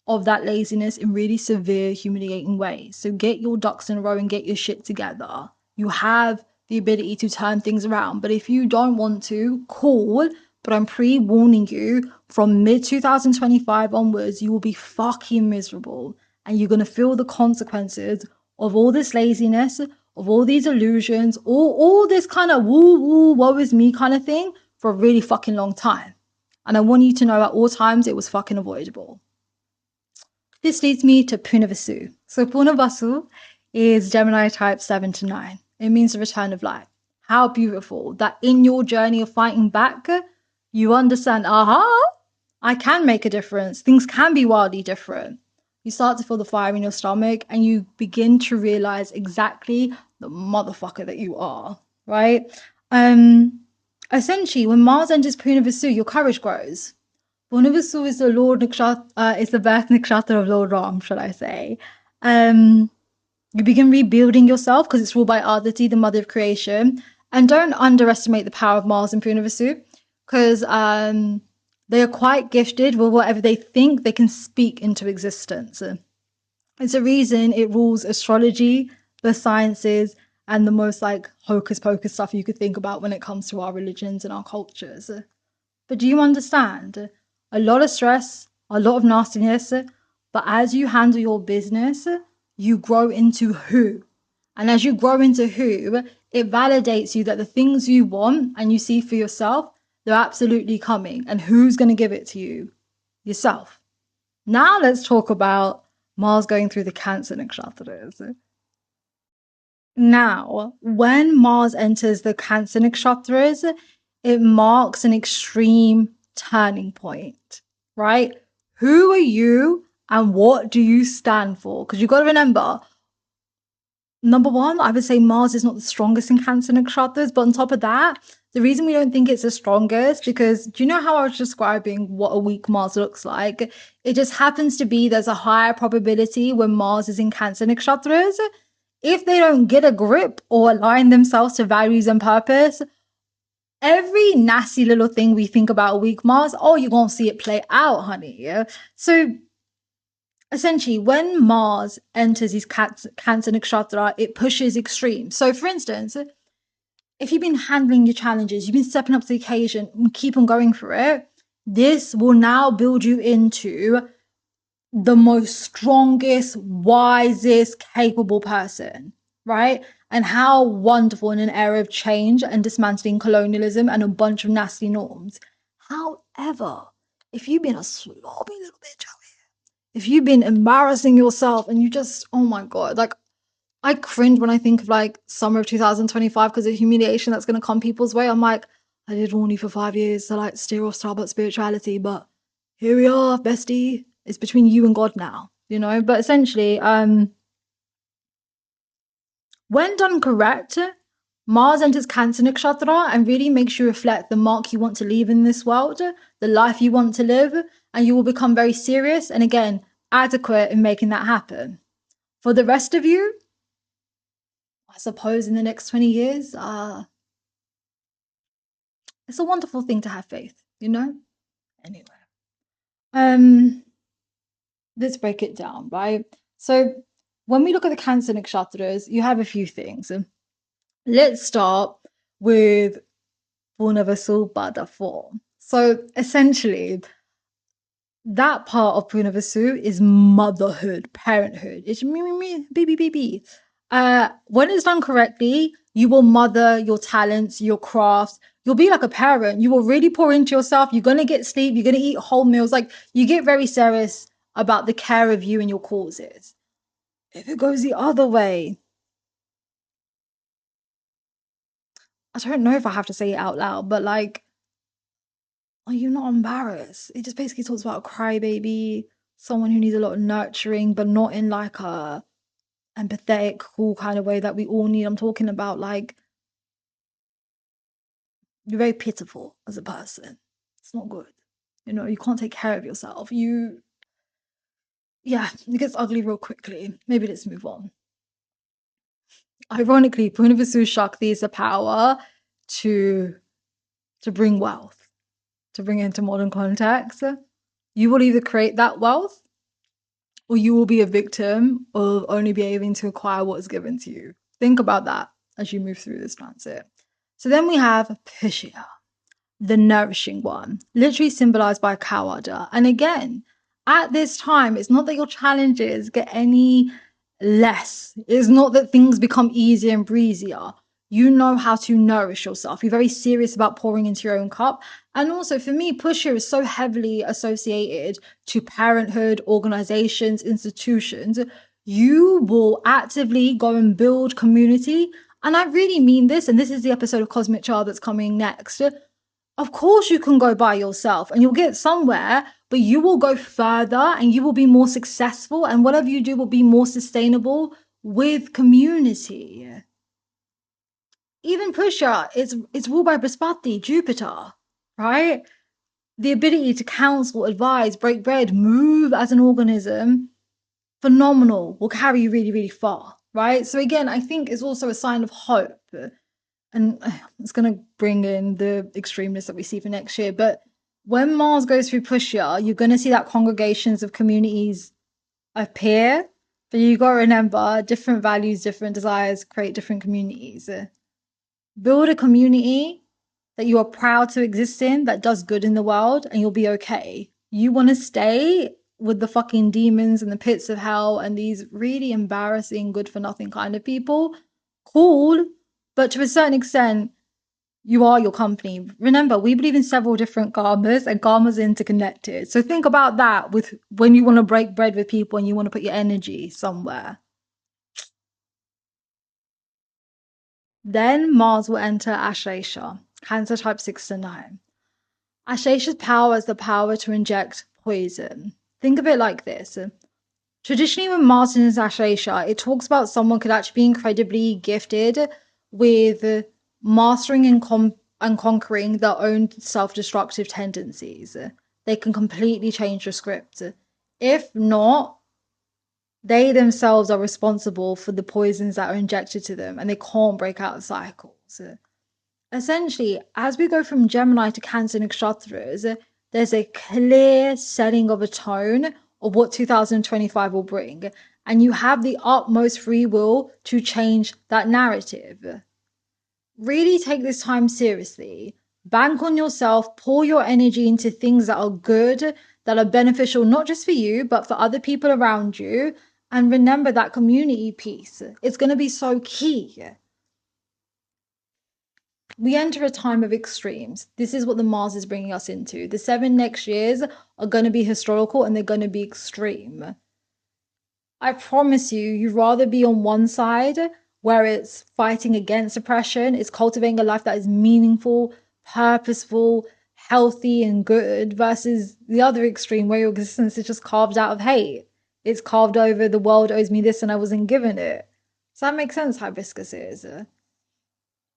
of that laziness in really severe, humiliating ways. So get your ducks in a row and get your shit together. You have the ability to turn things around. But if you don't want to, cool. But I'm pre-warning you, from mid-2025 onwards, you will be fucking miserable. And you're going to feel the consequences of all this laziness, of all these illusions, all this kind of woo-woo, woe is me kind of thing for a really fucking long time. And I want you to know at all times it was fucking avoidable. This leads me to Punavasu. So Punavasu is Gemini type 7 to 9. It means the return of light. How beautiful that in your journey of fighting back, you understand, I can make a difference. Things can be wildly different. You start to feel the fire in your stomach and you begin to realize exactly the motherfucker that you are, right? Essentially, when Mars enters Punavasu, your courage grows. Punavasu is the is the birth nakshatra of Lord Ram, should I say. You begin rebuilding yourself because it's ruled by Aditi, the mother of creation. And don't underestimate the power of Mars and Punavasu because they are quite gifted with whatever they think they can speak into existence. It's a reason it rules astrology, the sciences, and the most like hocus pocus stuff you could think about when it comes to our religions and our cultures. But do you understand? A lot of stress, a lot of nastiness, but as you handle your business, you grow into who. And as you grow into who, it validates you that the things you want and you see for yourself, they're absolutely coming. And who's going to give it to you? Yourself. Now let's talk about Mars going through the Cancer nakshatras. Now, when Mars enters the Cancer nakshatras, it marks an extreme turning point, right? Who are you and what do you stand for? Because you've got to remember, number one, I would say Mars is not the strongest in Cancer nakshatras, but on top of that, the reason we don't think it's the strongest because do you know how I was describing what a weak Mars looks like? It just happens to be there's a higher probability when Mars is in Cancer nakshatras. If they don't get a grip or align themselves to values and purpose, every nasty little thing we think about a weak Mars, oh, you're gonna see it play out, honey. Yeah. So essentially, when Mars enters his Cancer nakshatra, it pushes extremes. So, for instance, if you've been handling your challenges, you've been stepping up to the occasion, and keep on going for it, this will now build you into the most strongest, wisest, capable person, right? And how wonderful in an era of change and dismantling colonialism and a bunch of nasty norms. However, if you've been a sloppy little bitch out here, if you've been embarrassing yourself and you just, oh my God, like I cringe when I think of like summer of 2025 because of humiliation that's going to come people's way. I'm like, I did warn you for 5 years to like steer off Starbucks spirituality, but here we are, bestie. It's between you and God now, you know? But essentially, when done correct, Mars enters Cancer Nakshatra and really makes you reflect the mark you want to leave in this world, the life you want to live, and you will become very serious and again, adequate in making that happen. For the rest of you, I suppose in the next 20 years, it's a wonderful thing to have faith, you know? Anyway. Um, let's break it down, right? So when we look at the Cancer Nakshatras, you have a few things. Let's start with Purnavasu Pada 4. So essentially, that part of Purnavasu is motherhood, parenthood. It's me, baby, baby. When it's done correctly, you will mother your talents, your crafts. You'll be like a parent. You will really pour into yourself. You're gonna get sleep. You're gonna eat whole meals. Like you get very serious about the care of you and your causes. If it goes the other way, I don't know if I have to say it out loud, but like, are you not embarrassed? It just basically talks about a crybaby, someone who needs a lot of nurturing, but not in like a empathetic, cool kind of way that we all need. I'm talking about like you're very pitiful as a person. It's not good. You know, you can't take care of yourself. Yeah, it gets ugly real quickly. Maybe let's move on. Ironically, Purnavisu Shakti is the power to bring wealth, to bring it into modern context. You will either create that wealth or you will be a victim of only being able to acquire what is given to you. Think about that as you move through this transit. So then we have Pishya, the nourishing one, literally symbolized by a cow udder. And again, at this time, it's not that your challenges get any less. It's not that things become easier and breezier. You know how to nourish yourself. You're very serious about pouring into your own cup. And also for me, Pusher is so heavily associated to parenthood, organizations, institutions. You will actively go and build community. And I really mean this. And this is the episode of Cosmic Child that's coming next. Of course, you can go by yourself and you'll get somewhere, but you will go further and you will be more successful. And whatever you do will be more sustainable with community. Even Pusha, it's ruled by Brihaspati, Jupiter, right? The ability to counsel, advise, break bread, move as an organism, phenomenal, will carry you really, really far, right? So again, I think it's also a sign of hope. And it's going to bring in the extremeness that we see for next year. But when Mars goes through Pushya, you're going to see that congregations of communities appear. But you got to remember, different values, different desires create different communities. Build a community that you are proud to exist in, that does good in the world, and you'll be okay. You want to stay with the fucking demons and the pits of hell and these really embarrassing, good for nothing kind of people? Cool. But to a certain extent, You are your company. Remember, we believe in several different karmas and karmas are interconnected. So think about that with when you want to break bread with people and you want to put your energy somewhere. Then Mars will enter Ashleisha, Cancer type 6 to 9. Ashleisha's power is the power to inject poison. Think of it like this. Traditionally, when Mars is Ashleisha, it talks about someone could actually be incredibly gifted with mastering and conquering their own self-destructive tendencies. They can completely change the script. If not, they themselves are responsible for the poisons that are injected to them and they can't break out of cycles. Essentially, as we go from Gemini to Cancer nakshatras, there's a clear setting of a tone of what 2025 will bring, and you have the utmost free will to change that narrative. Really take this time seriously. Bank on yourself, pour your energy into things that are good, that are beneficial not just for you, but for other people around you. And remember that community piece. It's going to be so key. We enter a time of extremes. This is what the Mars is bringing us into. The 7 next years are going to be historical and they're going to be extreme. I promise you, you'd rather be on one side where it's fighting against oppression, it's cultivating a life that is meaningful, purposeful, healthy, and good, versus the other extreme where your existence is just carved out of hate. It's carved over the world owes me this and I wasn't given it. Does that make sense, hibiscus is?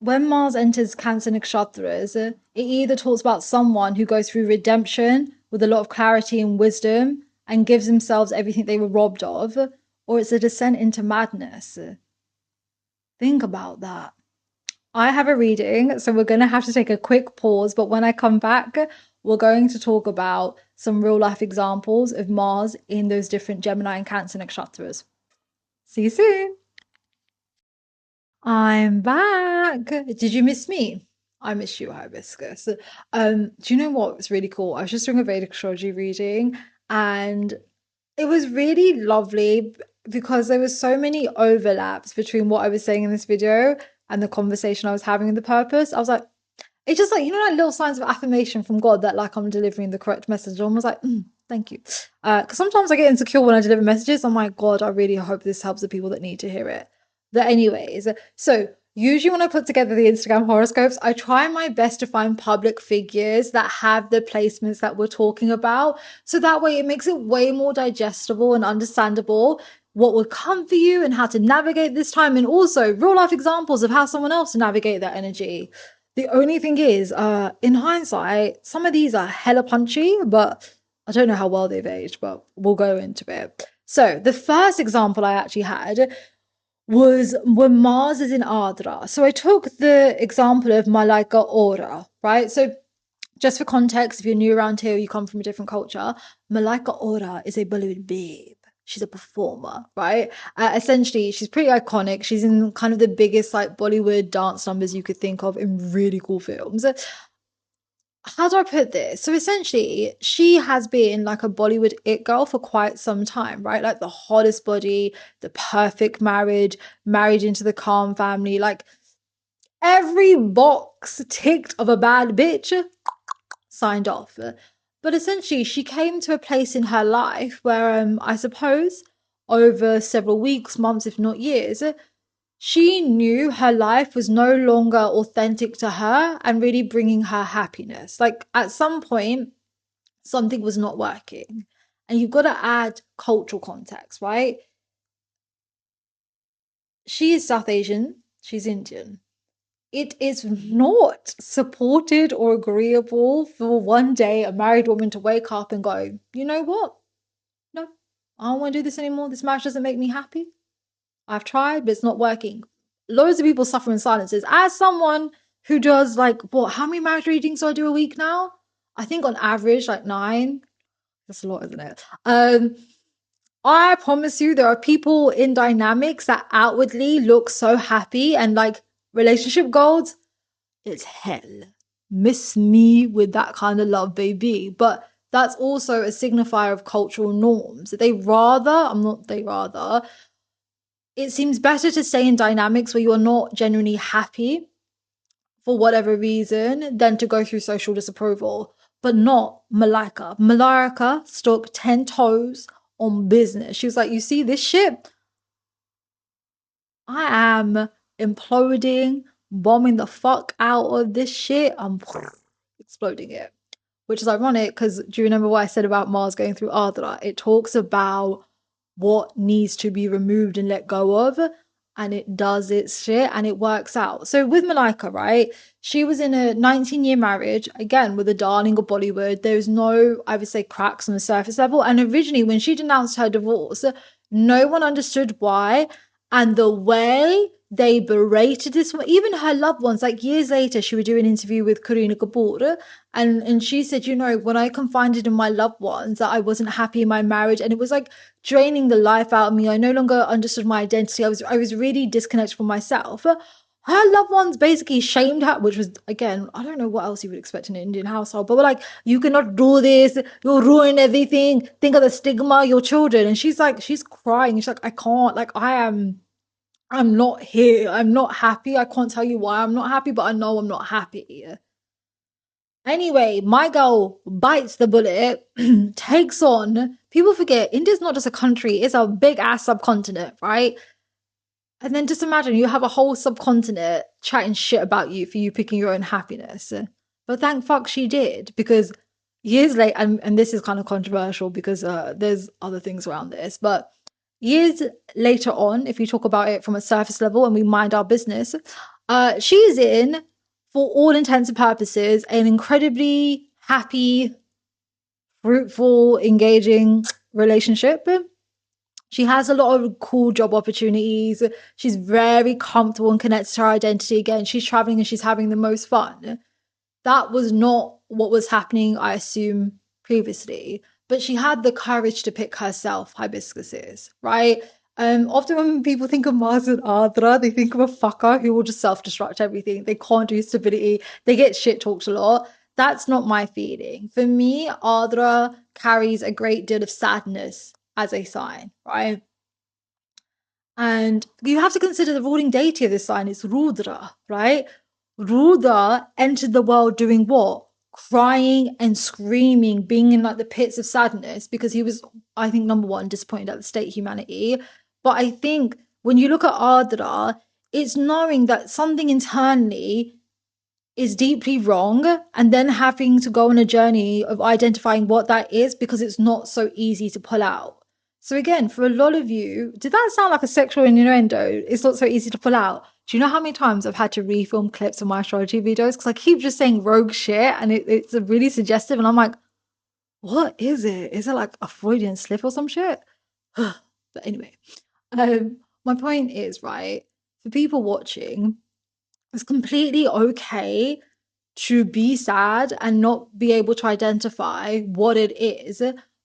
When Mars enters Cancer nakshatras, it either talks about someone who goes through redemption with a lot of clarity and wisdom and gives themselves everything they were robbed of, or it's a descent into madness. Think about that. I have a reading, so we're going to have to take a quick pause, but when I come back, we're going to talk about some real life examples of Mars in those different Gemini and Cancer nakshatras. See you soon. I'm back. Did you miss me? I miss you, Hibiscus. Do you know what was really cool? I was just doing a Vedic astrology reading and it was really lovely because there was so many overlaps between what I was saying in this video and the conversation I was having in the purpose. I was like, it's just like, like little signs of affirmation from God that like I'm delivering the correct message. I was like, thank you. Because sometimes I get insecure when I deliver messages. I'm like, God, I really hope this helps the people that need to hear it. But anyways, so usually when I put together the Instagram horoscopes, I try my best to find public figures that have the placements that we're talking about. So that way it makes it way more digestible and understandable what would come for you and how to navigate this time, and also real life examples of how someone else to navigate that energy. The only thing is, in hindsight, some of these are hella punchy, but I don't know how well they've aged, but we'll go into it. So the first example I actually had was when Mars is in Ardra. So I took the example of Malaika Ora, right? So just for context, if you're new around here, you come from a different culture, Malaika Ora is a Bollywood babe. She's a performer, right? Essentially, she's pretty iconic. She's in kind of the biggest like Bollywood dance numbers you could think of in really cool films. How do I put this? So essentially, she has been like a Bollywood it girl for quite some time, right? Like the hottest body, the perfect marriage, married into the calm family, like every box ticked of a bad bitch signed off. But essentially, she came to a place in her life where I suppose over several weeks, months, if not years, she knew her life was no longer authentic to her and really bringing her happiness. Like at some point, something was not working. And you've got to add cultural context, right? She is South Asian, she's Indian. It is not supported or agreeable for one day a married woman to wake up and go, you know what? No, I don't want to do this anymore. This marriage doesn't make me happy. I've tried, but it's not working. Loads of people suffer in silences. As someone who does like, what, how many marriage readings do I do a week now? I think on average, like 9. That's a lot, isn't it? I promise you, there are people in dynamics that outwardly look so happy and like relationship goals. It's hell. Miss me with that kind of love, baby. But that's also a signifier of cultural norms. It seems better to stay in dynamics where you're not genuinely happy for whatever reason than to go through social disapproval. But not Malika. Malika stuck 10 toes on business. She was like, you see this shit? I am imploding, bombing the fuck out of this shit. I'm exploding it. Which is ironic because do you remember what I said about Mars going through Ardra? It talks about what needs to be removed and let go of, and it does its shit and it works out. So with Malika, right? She was in a 19-year marriage, again, with a darling of Bollywood. There's no, I would say, cracks on the surface level. And originally, when she denounced her divorce, no one understood why. And the way they berated this one, even her loved ones, like years later, she would do an interview with Kareena Kapoor, and she said, you know, when I confided in my loved ones that I wasn't happy in my marriage, and it was like draining the life out of me. I no longer understood my identity. I was really disconnected from myself. Her loved ones basically shamed her, which was again, I don't know what else you would expect in an Indian household, but we're like, you cannot do this, you'll ruin everything. Think of the stigma, your children. And she's like, she's crying. She's like, I can't, like, I'm not here. I'm not happy. I can't tell you why I'm not happy, but I know I'm not happy. Anyway, my girl bites the bullet, takes on. People forget India's not just a country, it's a big ass subcontinent, right? And then just imagine you have a whole subcontinent chatting shit about you for you picking your own happiness. But thank fuck she did, because years later, and this is kind of controversial because there's other things around this, but years later on, if you talk about it from a surface level and we mind our business, she is in, for all intents and purposes, an incredibly happy, fruitful, engaging relationship. She has a lot of cool job opportunities. She's very comfortable and connected to her identity again. She's traveling and she's having the most fun. That was not what was happening, I assume, previously. But she had the courage to pick herself hibiscuses, right? Often when people think of Mars and Ardra, they think of a fucker who will just self-destruct everything. They can't do stability. They get shit talked a lot. That's not my feeling. For me, Ardra carries a great deal of sadness as a sign, right? And you have to consider the ruling deity of this sign is Rudra, right? Rudra entered the world doing what? Crying and screaming, being in like the pits of sadness because he was, I think, number one, disappointed at the state of humanity. But I think when you look at Ardra, it's knowing that something internally is deeply wrong and then having to go on a journey of identifying what that is because it's not so easy to pull out. So again, for a lot of you, did that sound like a sexual innuendo? It's not so easy to pull out. Do you know how many times I've had to refilm clips of my astrology videos? Because I keep just saying rogue shit and it's really suggestive. And I'm like, what is it? Is it like a Freudian slip or some shit? But anyway, my point is, right, for people watching, it's completely okay to be sad and not be able to identify what it is,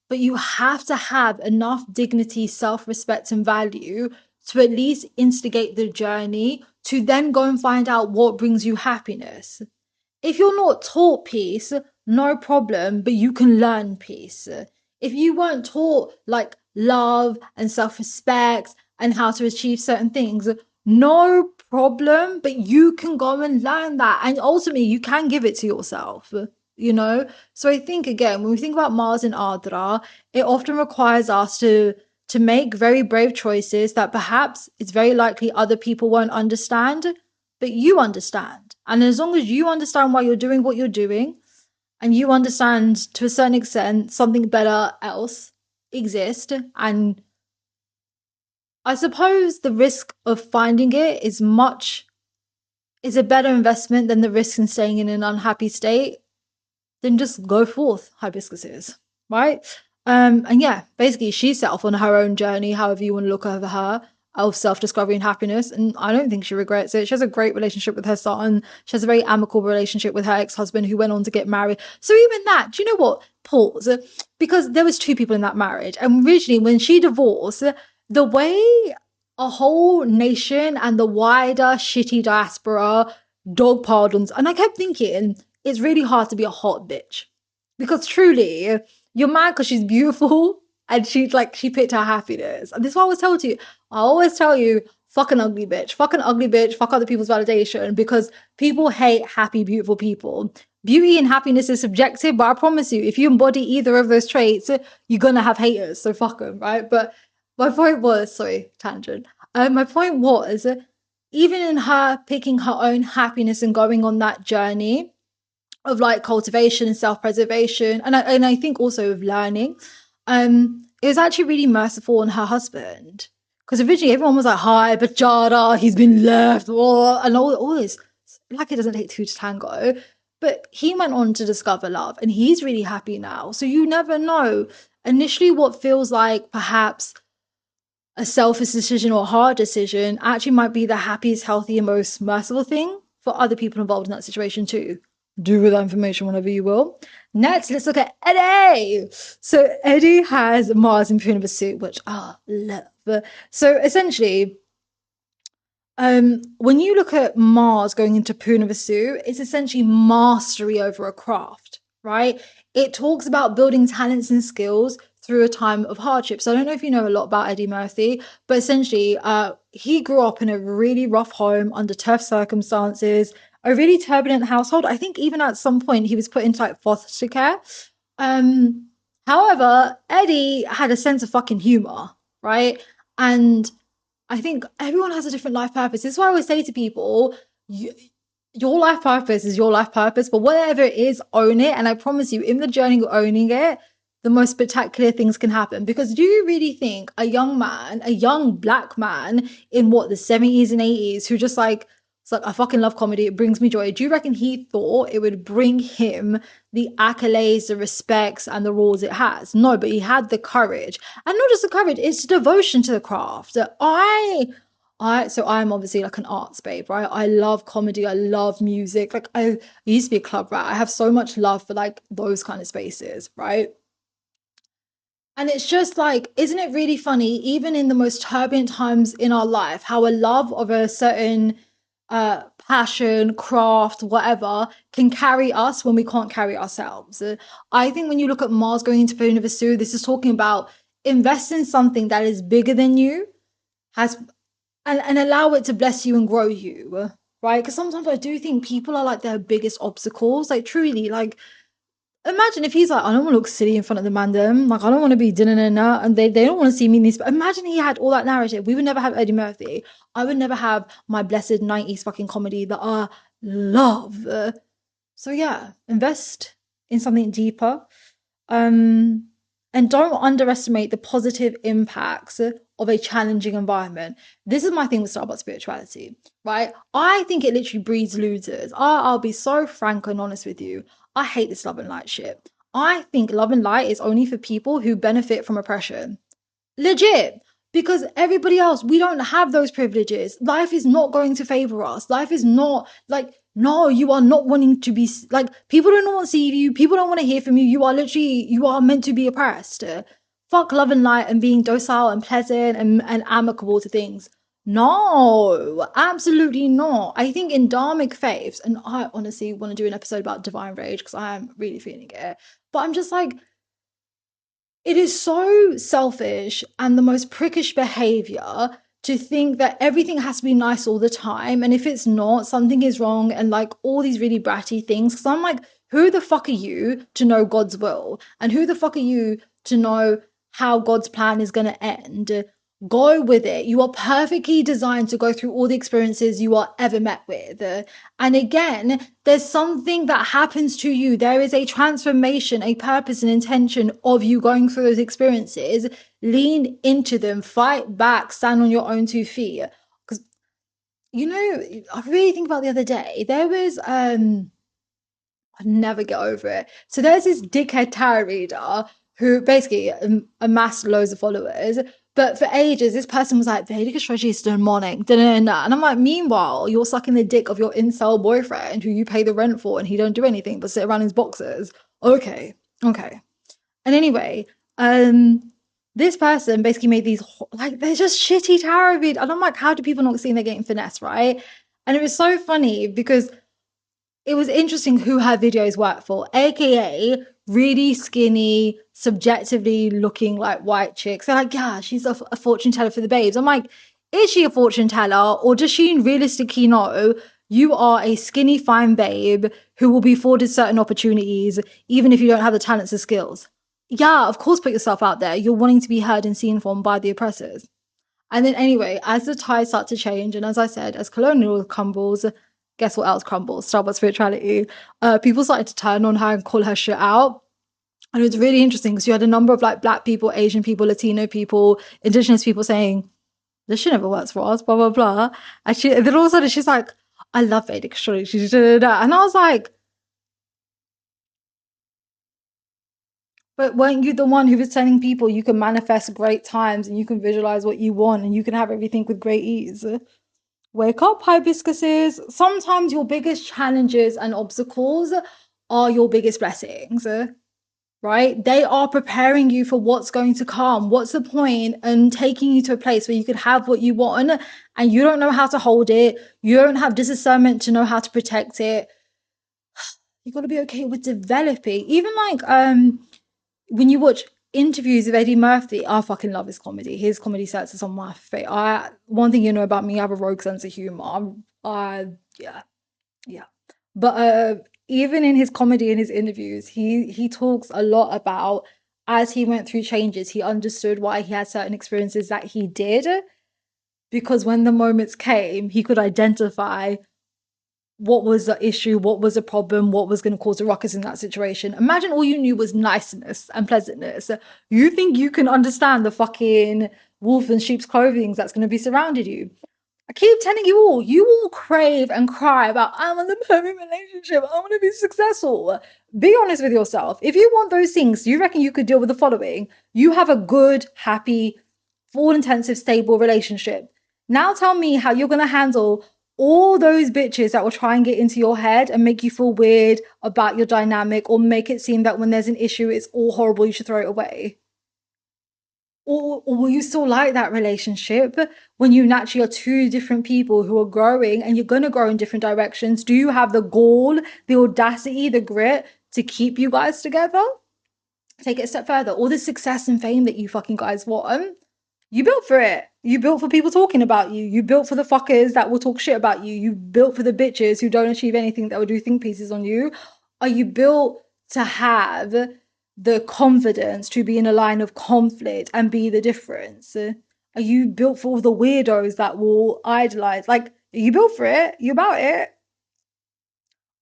but you have to have enough dignity, self respect, and value to at least instigate the journey to then go and find out what brings you happiness. If you're not taught peace, no problem, but you can learn peace. If you weren't taught like love and self respect and how to achieve certain things, no problem, but you can go and learn that. And ultimately, you can give it to yourself, you know? So I think, again, when we think about Mars and Ardra, it often requires us to make very brave choices that perhaps it's very likely other people won't understand, but you understand. And as long as you understand why you're doing what you're doing, and you understand to a certain extent something better else exists, and I suppose the risk of finding it is a better investment than the risk in staying in an unhappy state, then just go forth, hibiscuses, right? And yeah, basically she set off on her own journey, however you want to look over her, of self-discovery and happiness. And I don't think she regrets it. She has a great relationship with her son. She has a very amicable relationship with her ex-husband who went on to get married. So even that, do you know what? Pause. Because there was two people in that marriage. And originally when she divorced, the way a whole nation and the wider shitty diaspora dog pardons, and I kept thinking, it's really hard to be a hot bitch because truly you're mad because she's beautiful and she picked her happiness. And this is what I always tell you. I always tell you, fucking ugly bitch, fuck other people's validation because people hate happy, beautiful people. Beauty and happiness is subjective, but I promise you, if you embody either of those traits, you're gonna have haters. So fuck them, right? But my point was, sorry, tangent. My point was, even in her picking her own happiness and going on that journey of like cultivation and self-preservation, and I think also of learning, it was actually really merciful on her husband. Because originally everyone was like, hi, but Jada, he's been left, and all this. Like it doesn't take two to tango. But he went on to discover love and he's really happy now. So you never know. Initially, what feels like perhaps a selfish decision or a hard decision actually might be the happiest, healthy, and most merciful thing for other people involved in that situation too. Do with that information whenever you will. Next, let's look at Eddie. So Eddie has Mars in Pune Suit, which I love. So essentially, when you look at Mars going into Purna, it's essentially mastery over a craft, right? It talks about building talents and skills through a time of hardship. So I don't know if you know a lot about Eddie Murphy, but essentially, he grew up in a really rough home under tough circumstances, a really turbulent household. I think even at some point he was put into like foster care. Um, However, Eddie had a sense of fucking humor, right? And I think everyone has a different life purpose. This is why I always say to people, you, your life purpose is your life purpose, but whatever it is, own it. And I promise you, in the journey of owning it, the most spectacular things can happen. Because do you really think a young man, a young black man in what, the 70s and 80s, who just like, it's like, I fucking love comedy, it brings me joy. Do you reckon he thought it would bring him the accolades, the respects, and the roles it has? No, but he had the courage. And not just the courage, it's the devotion to the craft. So I'm obviously like an arts babe, right? I love comedy, I love music. Like I used to be a club rat. I have so much love for like those kind of spaces, right? And it's just like, isn't it really funny, even in the most turbulent times in our life, how a love of a certain passion, craft, whatever, can carry us when we can't carry ourselves. I think when you look at Mars going into Vasu, this is talking about invest in something that is bigger than you, has and allow it to bless you and grow you, right? Because sometimes I do think people are like their biggest obstacles, like truly, like imagine if he's like, I don't want to look silly in front of the mandem. Like, I don't want to be dinner and they don't want to see me in these. But imagine he had all that narrative. We would never have Eddie Murphy. I would never have my blessed 90s fucking comedy that I love. So yeah, invest in something deeper. Um, and don't underestimate the positive impacts of a challenging environment. This is my thing with Starbucks spirituality, right? I think it literally breeds losers. I'll be so frank and honest with you. I hate this love and light shit. I think love and light is only for people who benefit from oppression. Legit. Because everybody else, we don't have those privileges. Life is not going to favor us. Life is not like, no, you are not wanting to be like, people don't want to see you. People don't want to hear from you. You are literally, you are meant to be oppressed. Fuck love and light and being docile and pleasant and amicable to things. No, absolutely not. I think in Dharmic faiths, and I honestly want to do an episode about divine rage because I am really feeling it. But I'm just like, it is so selfish and the most prickish behavior to think that everything has to be nice all the time. And if it's not, something is wrong, and like all these really bratty things. Because I'm like, who the fuck are you to know God's will? And who the fuck are you to know how God's plan is going to end? Go with it. You are perfectly designed to go through all the experiences you are ever met with. And again, there's something that happens to you. There is a transformation, a purpose, and intention of you going through those experiences. Lean into them, fight back, stand on your own 2 feet. Because, you know, I really think about the other day, there was, I never get over it. So there's this dickhead tarot reader who basically amassed loads of followers. But for ages, this person was like, Vedic astrology is still morning. Da, da, da, da. And I'm like, meanwhile, you're sucking the dick of your incel boyfriend who you pay the rent for and he don't do anything but sit around his boxes. Okay. Okay. And anyway, this person basically made these, like, they're just shitty tarot read. And I'm like, how do people not see they're getting finesse, right? And it was so funny because it was interesting who her videos work for, aka really skinny, subjectively looking like white chicks. They're like, yeah, she's a fortune teller for the babes. I'm like, Is she a fortune teller, or does she realistically know you are a skinny, fine babe who will be afforded certain opportunities, even if you don't have the talents or skills? Yeah, of course, put yourself out there. You're wanting to be heard and seen from by the oppressors. And then, anyway, as the tides start to change, and as I said, as colonial crumbles, guess what else crumbles? Starbucks spirituality. People started to turn on her and call her shit out. And it was really interesting because you had a number of like black people, Asian people, Latino people, indigenous people saying, this shit never works for us, blah, blah, blah. And then all of a sudden she's like, I love Vedic astrology. And I was like, but weren't you the one who was telling people you can manifest great times and you can visualize what you want and you can have everything with great ease? Wake up, hibiscuses. Sometimes your biggest challenges and obstacles are your biggest blessings, right? They are preparing you for what's going to come. What's the point in taking you to a place where you could have what you want and you don't know how to hold it? You don't have discernment to know how to protect it. You got to be okay with developing. Even like when you watch interviews of Eddie Murphy, I fucking love his comedy. His comedy sets is on my favorite. One thing you know about me, I have a rogue sense of humor. Yeah, yeah. But even in his comedy and his interviews, he talks a lot about as he went through changes, he understood why he had certain experiences that he did because when the moments came, he could identify what was the issue, what was the problem, what was going to cause a ruckus in that situation. Imagine all you knew was niceness and pleasantness. You think you can understand the fucking wolf in sheep's clothing that's going to be surrounded you. I keep telling you all crave and cry about, I want a perfect relationship, I want to be successful. Be honest with yourself. If you want those things, do you reckon you could deal with the following? You have a good, happy, for all intensive, stable relationship. Now tell me how you're going to handle all those bitches that will try and get into your head and make you feel weird about your dynamic or make it seem that when there's an issue, it's all horrible, you should throw it away. Or will you still like that relationship when you naturally are two different people who are growing and you're going to grow in different directions? Do you have the gall, the audacity, the grit to keep you guys together? Take it a step further. All the success and fame that you fucking guys want, you built for it. You built for people talking about you. You built for the fuckers that will talk shit about you. You built for the bitches who don't achieve anything that will do think pieces on you. Are you built to have the confidence to be in a line of conflict and be the difference? Are you built for all the weirdos that will idolize? Like, are you built for it? You about it?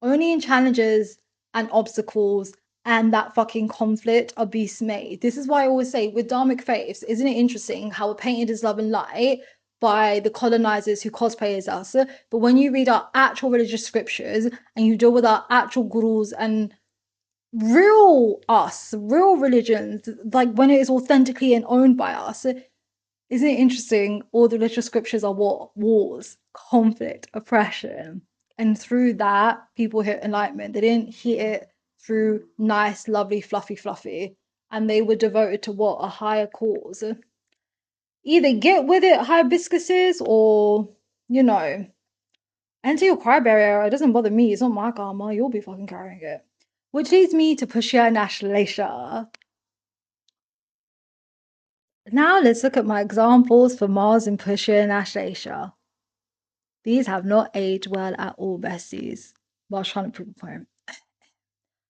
Only in challenges and obstacles and that fucking conflict are beasts made. This is why I always say with Dharmic faiths, isn't it interesting how we're painted as love and light by the colonizers who cosplay as us? But when you read our actual religious scriptures and you deal with our actual gurus and real us, real religions, like when it is authentically and owned by us, isn't it interesting? All the literature scriptures are what? Wars, conflict, oppression. And through that, people hit enlightenment. They didn't hit it through nice, lovely, fluffy. And they were devoted to what? A higher cause. Either get with it, hibiscuses, or, you know, enter your cryberry era. It doesn't bother me. It's not my karma. You'll be fucking carrying it. Which leads me to Pushya and Ashleisha. Now let's look at my examples for Mars and Pushya and Ashleisha. These have not aged well at all, besties. But I was trying to prove a point.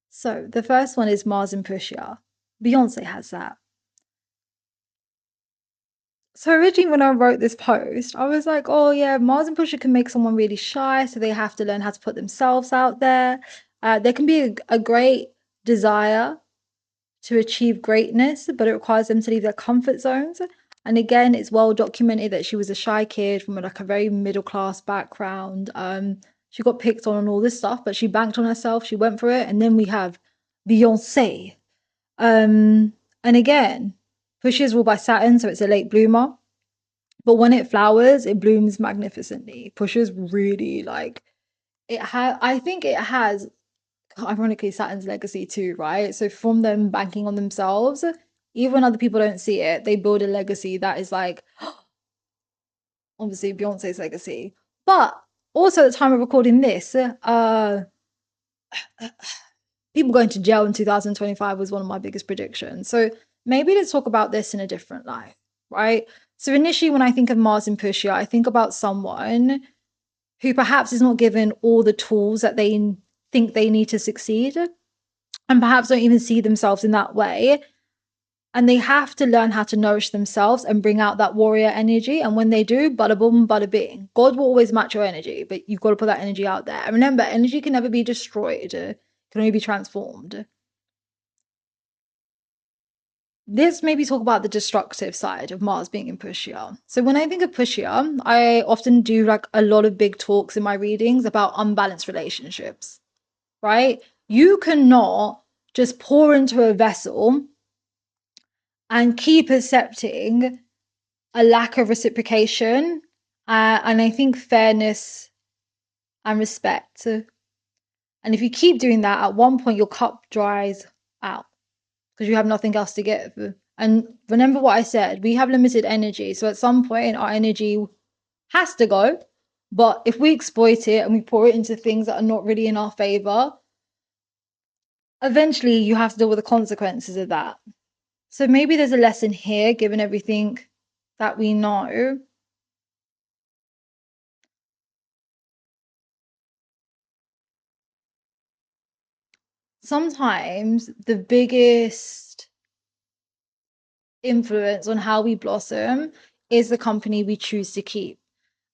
So the first one is Mars and Pushya. Beyonce has that. So originally when I wrote this post, I was like, oh yeah, Mars and Pushya can make someone really shy, so they have to learn how to put themselves out there. There can be a great desire to achieve greatness, but it requires them to leave their comfort zones. And again, it's well documented that she was a shy kid from like a very middle class background. She got picked on and all this stuff, but she banked on herself. She went for it. And then we have Beyonce. And again, Push is ruled by Saturn, so it's a late bloomer. But when it flowers, it blooms magnificently. Push is really like it has. I think it has ironically Saturn's legacy too, right? So from them banking on themselves, even when other people don't see it, they build a legacy that is like obviously Beyonce's legacy. But also at the time of recording this, people going to jail in 2025 was one of my biggest predictions. So maybe let's talk about this in a different light. right? So initially, when I think of Mars in Pushya, I think about someone who perhaps is not given all the tools that they think they need to succeed, and perhaps don't even see themselves in that way. And they have to learn how to nourish themselves and bring out that warrior energy. And when they do, bada boom, bada bing. God will always match your energy, but you've got to put that energy out there. And remember, energy can never be destroyed, it can only be transformed. Let's maybe talk about the destructive side of Mars being in Pushya. So when I think of Pushya, I often do like a lot of big talks in my readings about unbalanced relationships, right? You cannot just pour into a vessel and keep accepting a lack of reciprocation, and I think fairness and respect. And if you keep doing that, at one point your cup dries out because you have nothing else to give. And remember what I said, we have limited energy. So at some point, our energy has to go. But if we exploit it and we pour it into things that are not really in our favor, eventually you have to deal with the consequences of that. So maybe there's a lesson here, given everything that we know. Sometimes the biggest influence on how we blossom is the company we choose to keep.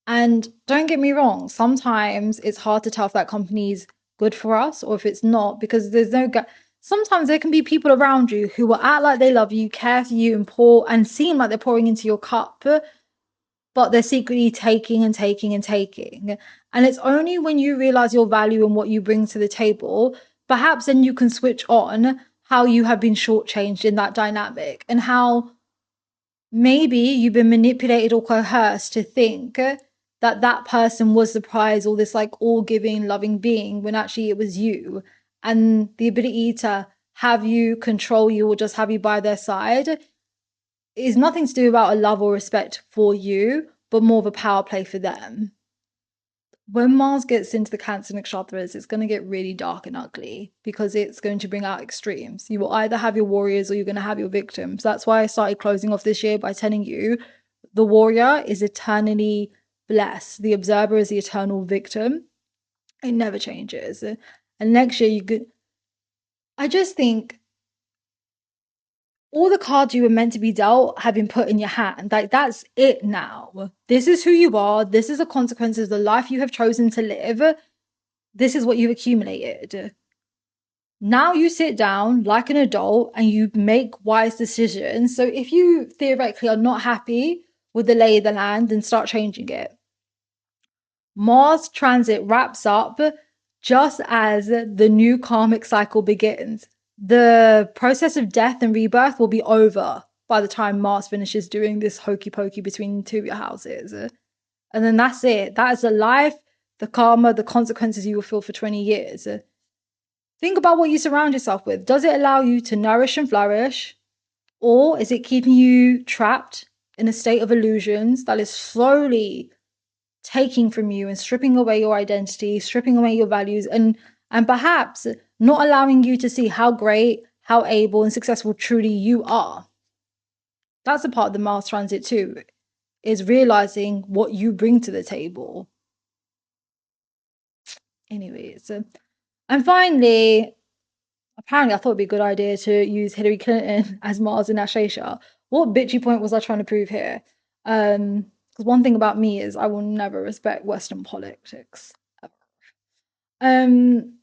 And don't get me wrong, sometimes it's hard to tell if that company's good for us or if it's not, because there's no sometimes there can be people around you who will act like they love you, care for you, and pour and seem like they're pouring into your cup, but they're secretly taking and taking and taking. And it's only when you realize your value and what you bring to the table, perhaps then you can switch on how you have been shortchanged in that dynamic, and how maybe you've been manipulated or coerced to think that that person was the prize, or this like all giving, loving being, when actually it was you. And the ability to have you control you or just have you by their side is nothing to do about a love or respect for you, but more of a power play for them. When Mars gets into the Cancer Nakshatras, it's going to get really dark and ugly because it's going to bring out extremes. You will either have your warriors or you're going to have your victims. That's why I started closing off this year by telling you the warrior is eternally blessed, the observer is the eternal victim. It never changes. And next year, you could. I just think all the cards you were meant to be dealt have been put in your hand. Like, that's it now. This is who you are. This is the consequences of the life you have chosen to live. This is what you've accumulated. Now you sit down like an adult and you make wise decisions. So if you theoretically are not happy with the lay of the land, then start changing it. Mars transit wraps up just as the new karmic cycle begins. The process of death and rebirth will be over by the time Mars finishes doing this hokey pokey between two of your houses. And then that's it. That is the life, the karma, the consequences you will feel for 20 years. Think about what you surround yourself with. Does it allow you to nourish and flourish? Or is it keeping you trapped in a state of illusions that is slowly taking from you and stripping away your identity, stripping away your values, and perhaps not allowing you to see how great, how able and successful truly you are? That's a part of the Mars transit too, is realizing what you bring to the table. Anyways, and finally, apparently I thought it'd be a good idea to use Hillary Clinton as Mars in Ashesha. What bitchy point was I trying to prove here? Because one thing about me is I will never respect Western politics. Um,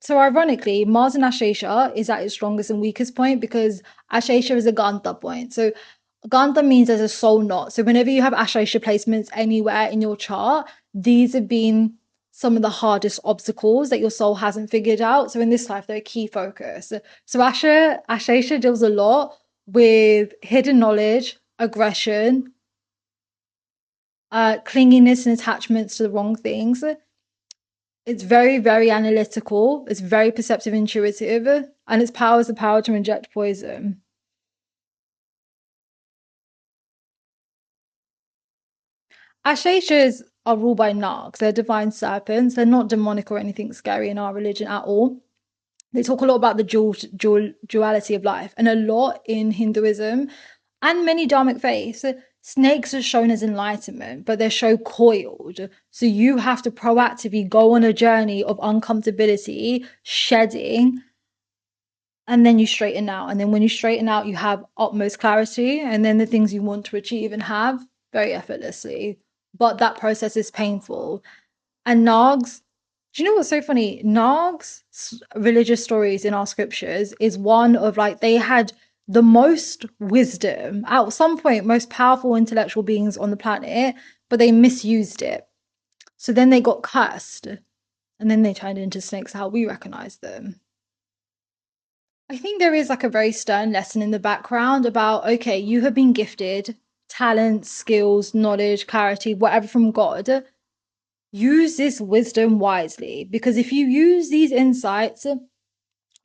so ironically, Mars in Ashesha is at its strongest and weakest point because Ashesha is a Ganta point. So Ganta means there's a soul knot. So whenever you have Ashesha placements anywhere in your chart, these have been some of the hardest obstacles that your soul hasn't figured out. So in this life, they're a key focus. So Ashesha deals a lot with hidden knowledge, aggression, clinginess and attachments to the wrong things. It's very, very analytical. It's very perceptive, intuitive, and its power is the power to inject poison. Asheshas are ruled by Nargs. They're divine serpents. They're not demonic or anything scary in our religion at all. They talk a lot about the duality of life, and a lot in Hinduism. And many dharmic faiths, snakes are shown as enlightenment, but they're shown coiled. So you have to proactively go on a journey of uncomfortability, shedding, and then you straighten out. And then when you straighten out, you have utmost clarity, and then the things you want to achieve and have very effortlessly. But that process is painful. And Nags, do you know what's so funny? Nags' religious stories in our scriptures is one of like they had the most wisdom at some point, most powerful intellectual beings on the planet, but they misused it. So then they got cursed, and then they turned into snakes, how we recognize them. I think there is like a very stern lesson in the background about okay, you have been gifted talents, skills, knowledge, clarity, whatever from God. Use this wisdom wisely, because if you use these insights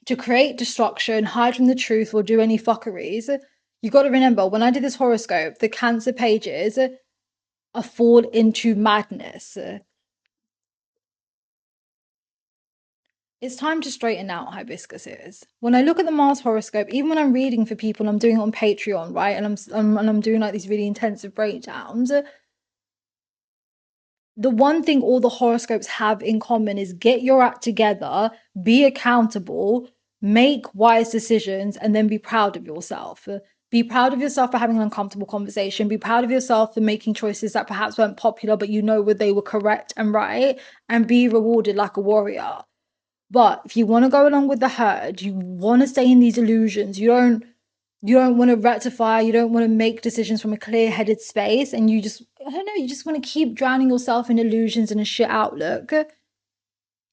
to create destruction, hide from the truth, or do any fuckeries, you got to remember when I did this horoscope, the Cancer pages are fall into madness. It's time to straighten out, hibiscuses. When I look at the Mars horoscope, even when I'm reading for people, I'm doing it on Patreon, right? And I'm doing like these really intensive breakdowns. The one thing all the horoscopes have in common is get your act together, be accountable, make wise decisions, and then be proud of yourself. Be proud of yourself for having an uncomfortable conversation. Be proud of yourself for making choices that perhaps weren't popular, but you know they were correct and right, and be rewarded like a warrior. But if you want to go along with the herd, you want to stay in these illusions, you don't want to rectify, you don't want to make decisions from a clear-headed space, and you just, I don't know, you just want to keep drowning yourself in illusions and a shit outlook,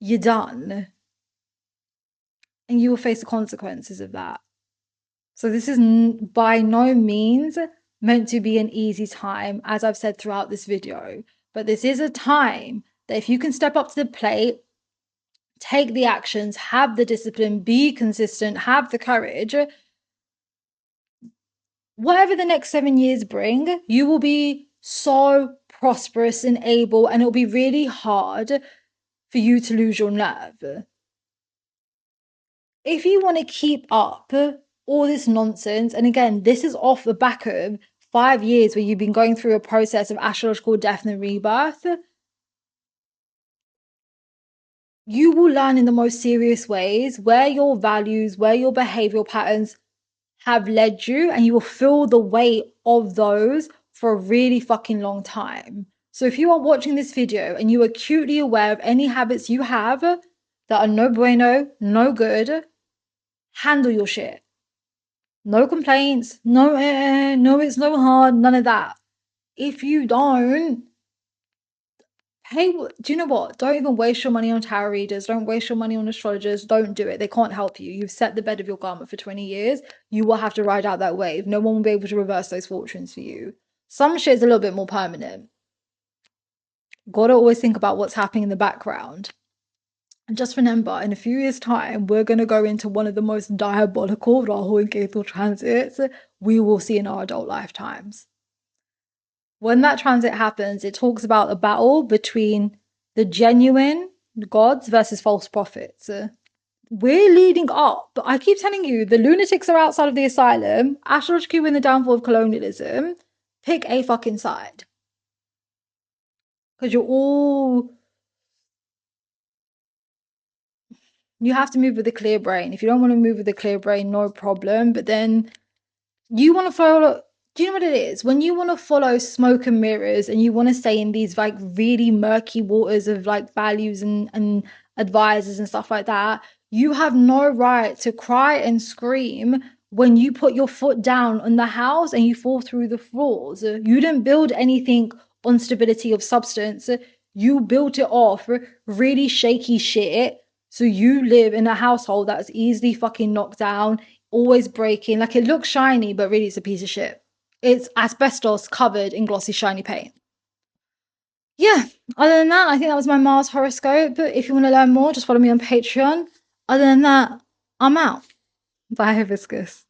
you're done. And you will face the consequences of that. So this is by no means meant to be an easy time, as I've said throughout this video. But this is a time that if you can step up to the plate, take the actions, have the discipline, be consistent, have the courage, whatever the next 7 years bring, you will be so prosperous and able, and it'll be really hard for you to lose your nerve. If you want to keep up all this nonsense, and again, this is off the back of 5 years where you've been going through a process of astrological death and rebirth, you will learn in the most serious ways where your values, where your behavioral patterns have led you, and you will feel the weight of those for a really fucking long time. So if you are watching this video and you are acutely aware of any habits you have that are no bueno, no good, handle your shit. No complaints, no no it's no hard, none of that. If you don't, hey, do you know what? Don't even waste your money on tarot readers. Don't waste your money on astrologers. Don't do it. They can't help you. You've set the bed of your karma for 20 years. You will have to ride out that wave. No one will be able to reverse those fortunes for you. Some shit is a little bit more permanent. Gotta always think about what's happening in the background. And just remember, in a few years' time, we're going to go into one of the most diabolical Rahu and Ketu transits we will see in our adult lifetimes. When that transit happens, it talks about a battle between the genuine gods versus false prophets. We're leading up, but I keep telling you, the lunatics are outside of the asylum, astrologically in the downfall of colonialism. Pick a fucking side. Because you have to move with a clear brain. If you don't want to move with a clear brain, no problem. But then you want to follow, do you know what it is? When you want to follow smoke and mirrors and you want to stay in these like really murky waters of like values and advisors and stuff like that, you have no right to cry and scream when you put your foot down on the house and you fall through the floors. You didn't build anything on stability of substance. You built it off really shaky shit. So you live in a household that's easily fucking knocked down, always breaking. Like it looks shiny, but really it's a piece of shit. It's asbestos covered in glossy, shiny paint. Yeah, other than that, I think that was my Mars horoscope. If you want to learn more, just follow me on Patreon. Other than that, I'm out. Bye, Hibiscus.